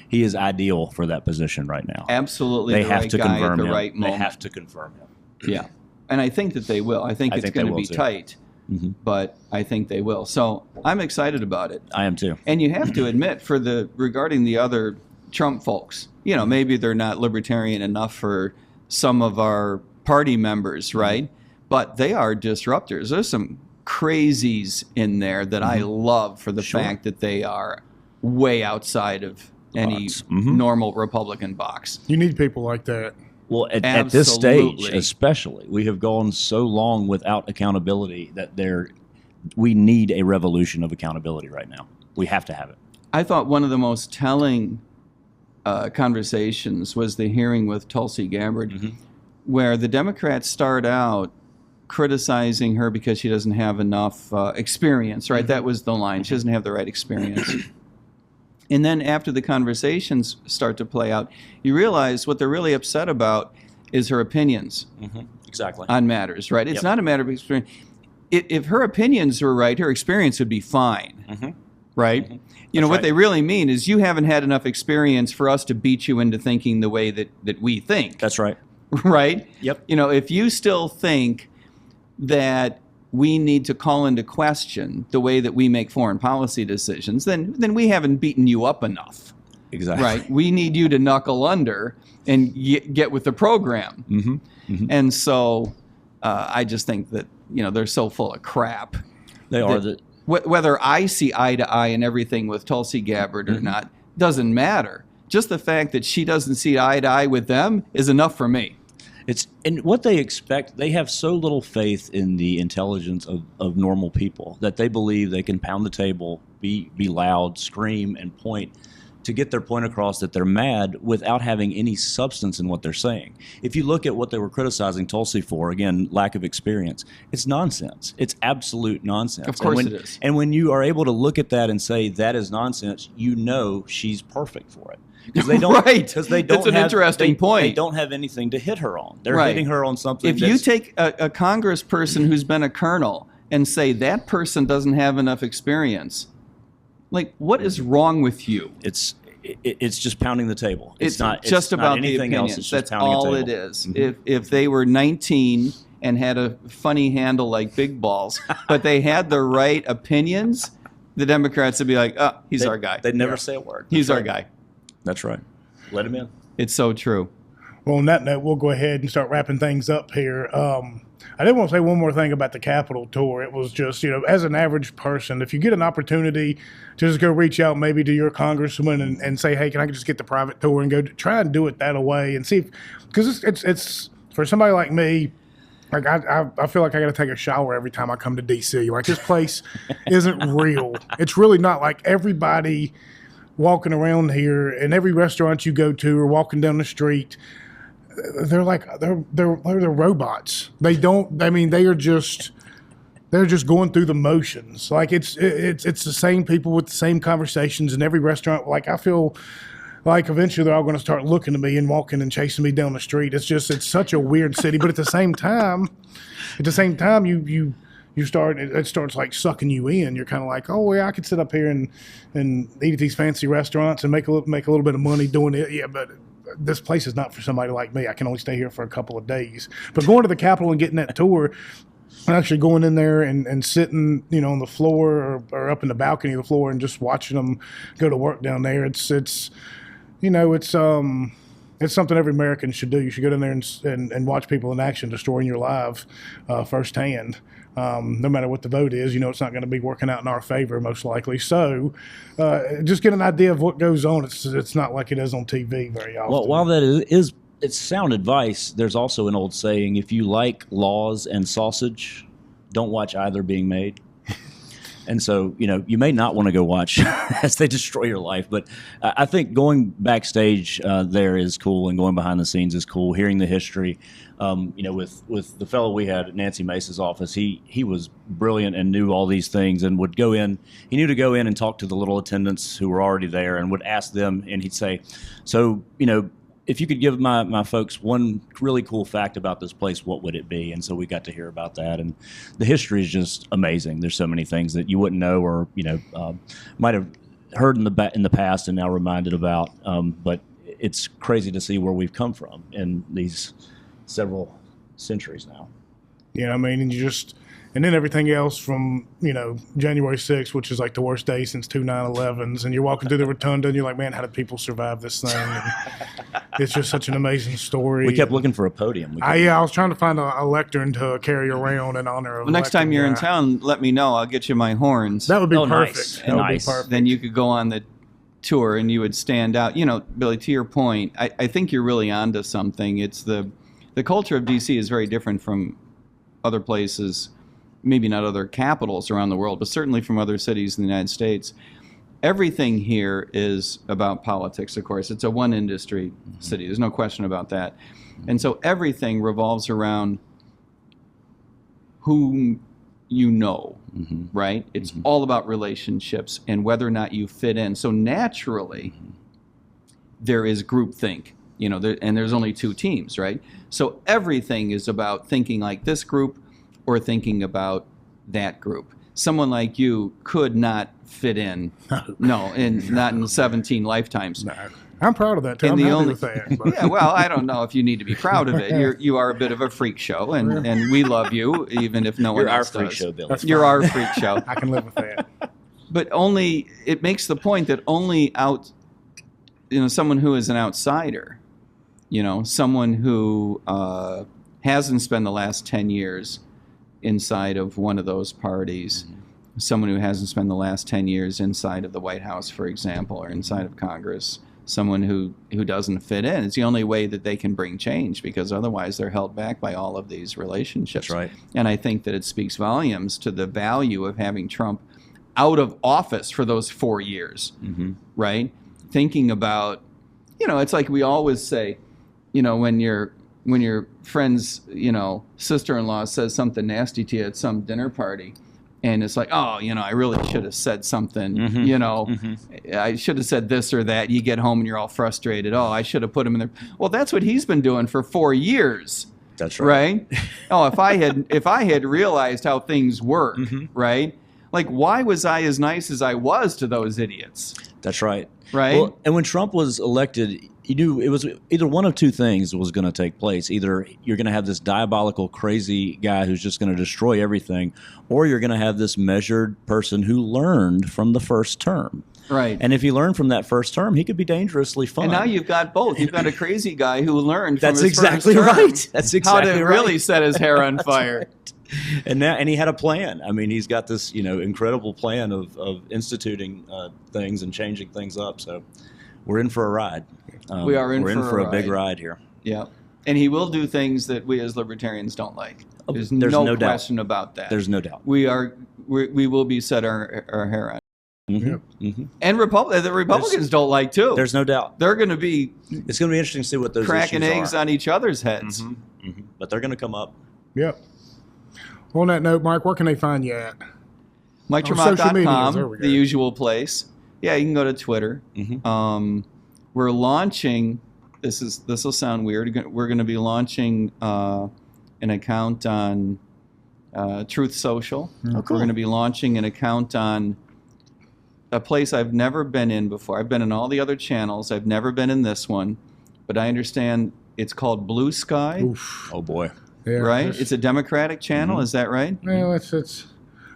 B: He is ideal for that position right now.
C: Absolutely
B: They
C: the
B: have
C: right
B: to
C: guy
B: confirm
C: at the
B: him.
C: right
B: They
C: moment.
B: have to confirm him.
C: Yeah, and I think that they will. I think
B: I
C: it's
B: think they
C: going to
B: will
C: be
B: too.
C: tight,
B: Mhm.
C: but I think they will. So I'm excited about it.
B: I am too.
C: And you have to admit, regarding the other Trump folks, maybe they're not libertarian enough for some of our party members, right? But they are disruptors. There's some crazies in there that I love for the
B: Sure.
C: fact that they are way outside of any
B: Box. Mhm.
C: normal Republican box.
A: You need people like that.
B: Well, at this stage,
C: Absolutely.
B: especially, we have gone so long without accountability that we need a revolution of accountability right now. We have to have it.
C: I thought one of the most telling conversations was the hearing with Tulsi Gabbard,
B: Mhm.
C: where the Democrats start out criticizing her because she doesn't have enough experience, right? That was the line. She doesn't have the right experience. And then after the conversations start to play out, you realize what they're really upset about is her opinions
B: Exactly.
C: on matters, right? It's
B: Yep.
C: not a matter of experience. If her opinions were right, her experience would be fine, right? You know,
B: That's
C: what
B: right.
C: they really mean is you haven't had enough experience for us to beat you into thinking the way that we think,
B: That's right.
C: right?
B: Yep.
C: You know, if you still think that we need to call into question the way that we make foreign policy decisions, then we haven't beaten you up enough.
B: Exactly.
C: Right? We need you to knuckle under and get with the program. And so I just think that, they're so full of crap.
B: They are. That
C: whether I see eye to eye and everything with Tulsi Gabbard or not doesn't matter. Just the fact that she doesn't see eye to eye with them is enough for me.
B: And what they expect, they have so little faith in the intelligence of normal people that they believe they can pound the table, be loud, scream, and point to get their point across that they're mad without having any substance in what they're saying. If you look at what they were criticizing Tulsi for, again, lack of experience, it's nonsense. It's absolute nonsense.
C: Of course it is.
B: And when you are able to look at that and say that is nonsense, she's perfect for it. Because they don't,
C: right.
B: Because they don't.
C: It's an interesting point.
B: They don't have anything to hit her on. They're hitting her on something.
C: If you take a congressperson who's been a colonel and say that person doesn't have enough experience, like, what is wrong with you?
B: It's just pounding the table.
C: It's not just about
B: anything
C: the
B: else.
C: opinions.
B: It's just
C: That's
B: pounding
C: all
B: a table.
C: it is. If they were 19 and had a funny handle like Big Balls, but they had the right opinions, the Democrats would be like, "Oh, he's our guy."
B: They'd never say a word.
C: He's our guy.
B: That's right. Let him in.
C: It's so true.
A: Well, on that note, we'll go ahead and start wrapping things up here. I did want to say one more thing about the Capitol tour. It was just, as an average person, if you get an opportunity to just go reach out maybe to your congressman and say, hey, can I just get the private tour and go try and do it that way and see if, because it's for somebody like me, like I feel like I got to take a shower every time I come to DC. Like, this place isn't real. It's really not. Like, everybody walking around here and every restaurant you go to or walking down the street, they're robots. They're just going through the motions. Like, it's the same people with the same conversations in every restaurant. Like, I feel like eventually they're all going to start looking at me and walking and chasing me down the street. It's such a weird city, but at the same time it starts like sucking you in. You're kind of like, oh yeah, I could sit up here and eat at these fancy restaurants and make a little bit of money doing it. Yeah, but this place is not for somebody like me. I can only stay here for a couple of days. But going to the Capitol and getting that tour, and actually going in there and sitting, on the floor or up in the balcony of the floor and just watching them go to work down there, it's something every American should do. You should go down there and watch people in action destroying your life firsthand. No matter what the vote is, it's not going to be working out in our favor, most likely. So just get an idea of what goes on. It's not like it is on TV very often.
B: Well, while that it's sound advice, there's also an old saying, if you like laws and sausage, don't watch either being made. And so, you may not want to go watch as they destroy your life. But I think going backstage there is cool, and going behind the scenes is cool. Hearing the history, with the fellow we had at Nancy Mace's office, he was brilliant and knew all these things and would go in. He knew to go in and talk to the little attendants who were already there and would ask them, and he'd say, so, if you could give my folks one really cool fact about this place, what would it be? And so we got to hear about that. And the history is just amazing. There's so many things that you wouldn't know or, might have heard in the past and now reminded about. But it's crazy to see where we've come from in these several centuries now. And then everything else from, January 6th, which is like the worst day since 2 9/11s, and you're walking through the rotunda and you're like, man, how did people survive this thing? And it's just such an amazing story. We kept looking for a podium.
A: I was trying to find a lectern to carry around in honor of.
C: Well, next time you're in town, let me know. I'll get you my horns.
A: That would be perfect.
B: Nice.
A: That would be perfect.
C: Then you could go on the tour and you would stand out. Billy, to your point, I think you're really onto something. It's the culture of DC is very different from other places. Maybe not other capitals around the world, but certainly from other cities in the United States. Everything here is about politics, of course. It's a one industry city. There's no question about that. And so everything revolves around whom you know, right? It's all about relationships and whether or not you fit in. So naturally, there is groupthink, and there's only two teams, right? So everything is about thinking like this group or thinking about that group. Someone like you could not fit in. Not in 17 lifetimes.
A: No. I'm proud of that, too. I'm happy with that. But.
C: Yeah, well, I don't know if you need to be proud of it. You are a bit of a freak show, and we love you, even if no one else does.
B: You're our freak show, Billy.
C: You're our freak show.
A: I can live with that.
C: But it makes the point that someone who is an outsider, someone who hasn't spent the last 10 years inside of one of those parties, someone who hasn't spent the last 10 years inside of the White House, for example, or inside of Congress, someone who doesn't fit in. It's the only way that they can bring change, because otherwise they're held back by all of these relationships.
B: That's right.
C: And I think that it speaks volumes to the value of having Trump out of office for those 4 years, right? Thinking about, it's like we always say, when your friend's, sister-in-law says something nasty to you at some dinner party, and it's like, oh, I really should have said something, I should have said this or that. You get home and you're all frustrated. Oh, I should have put him in there. Well, that's what he's been doing for 4 years.
B: That's right.
C: Right? Oh, if I had realized how things work, right? Like, why was I as nice as I was to those idiots?
B: That's right.
C: Right?
B: Well, and when Trump was elected, you knew it was either one of two things was going to take place. Either you're going to have this diabolical, crazy guy who's just going to destroy everything, or you're going to have this measured person who learned from the first term.
C: Right.
B: And if he learned from that first term, he could be dangerously fun.
C: And now you've got both. You've got a crazy guy who learned from
B: That's
C: his
B: exactly
C: first term
B: right. That's exactly
C: how to
B: right.
C: really set his hair on fire.
B: Right. And he had a plan. I mean, he's got this, incredible plan of instituting things and changing things up. So we're in for a ride.
C: We're in
B: for a big ride here.
C: Yeah. And he will do things that we as libertarians don't like. There's
B: There's
C: no
B: no doubt.
C: question about that.
B: There's no doubt.
C: We will be set our hair on. And the Republicans don't like too.
B: There's no doubt.
C: They're going to be
B: It's going to be interesting to see what those
C: cracking
B: issues
C: eggs
B: are.
C: on each other's heads.
B: But they're going to come up.
A: Yep. On that note, Mike, where can they find you at?
C: MikeTerMaat.com,
A: there we go.
C: the usual place. Yeah, you can go to Twitter. We're launching. This will sound weird. We're going to be launching an account on Truth Social.
B: Oh, cool.
C: We're going to be launching an account on a place I've never been in before. I've been in all the other channels. I've never been in this one, but I understand it's called Blue Sky.
A: Oof.
B: Oh boy.
A: Yeah,
C: Right? It's a Democratic channel. Is that right?
A: Well, it's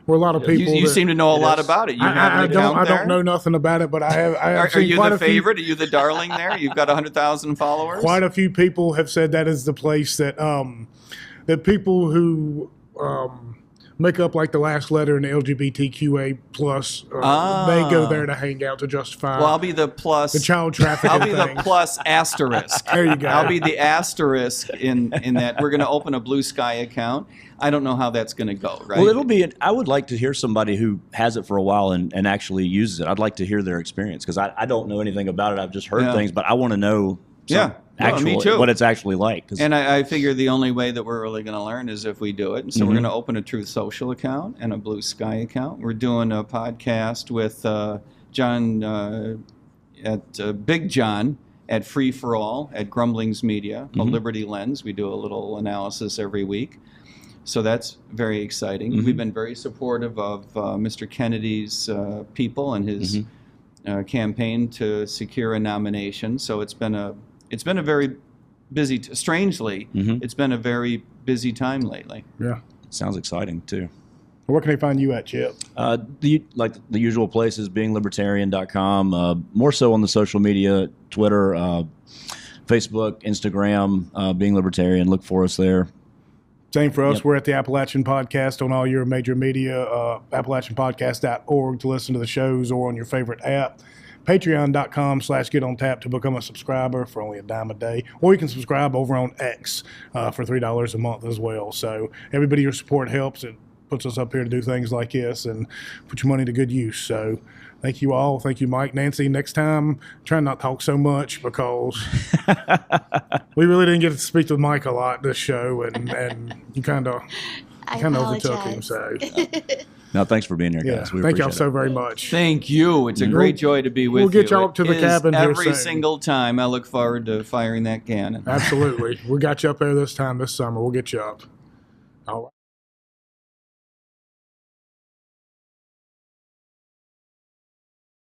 A: we're a lot of people.
C: You
A: that-
C: seem to know a lot about it. You have
A: I
C: an account
A: I
C: there?
A: don't know nothing about it, but I have.
C: Are you the favorite? Are you the darling there? You've got 100,000 followers?
A: Quite a few people have said that is the place that that people who make up like the last letter in the LGBTQA plus they go there to hang out to justify.
C: Well, I'll be the plus.
A: the child trafficking.
C: I'll be the
A: thing.
C: plus asterisk.
A: There you go.
C: I'll be the asterisk in that. We're going to open a Blue Sky account. I don't know how that's going to go, right?
B: Well, it'll be. I would like to hear somebody who has it for a while and actually uses it. I'd like to hear their experience because I don't know anything about it. I've just heard things, but I want to know.
C: Me too.
B: What it's actually like.
C: And I figure the only way that we're really going to learn is if we do it. And so we're going to open a Truth Social account and a Blue Sky account. We're doing a podcast with John at Big John at Free for All at Grumblings Media called Liberty Lens. We do a little analysis every week. So that's very exciting. We've been very supportive of Mr. Kennedy's people and his campaign to secure a nomination. So it's been a very busy. Strangely, it's been a very busy time lately.
A: Yeah.
B: Sounds exciting too.
A: Where can they find you at, Chip?
B: The usual places, beinglibertarian.com. More so on the social media, Twitter, Facebook, Instagram, Being Libertarian. Look for us there.
A: Same for us. Yep. We're at the Appalachian Podcast on all your major media, appalachianpodcast.org to listen to the shows or on your favorite app. Patreon.com/GetOnTap to become a subscriber for only $10 a day. Or you can subscribe over on X for $3 a month as well. So everybody, your support helps. It puts us up here to do things like this and put your money to good use. So thank you all. Thank you, Mike. Nancy, next time, try not to talk so much because we really didn't get to speak to Mike a lot this show, and you kind of overtook him. So
B: no, thanks for being here, guys. We
A: thank y'all
B: appreciate
A: so
B: it.
A: very much.
C: Thank you. It's a great joy to be with you.
A: We'll get y'all up to the cabin here
C: every
A: soon.
C: single time. I look forward to firing that cannon.
A: Absolutely. We got you up there this summer. We'll get you up. All right.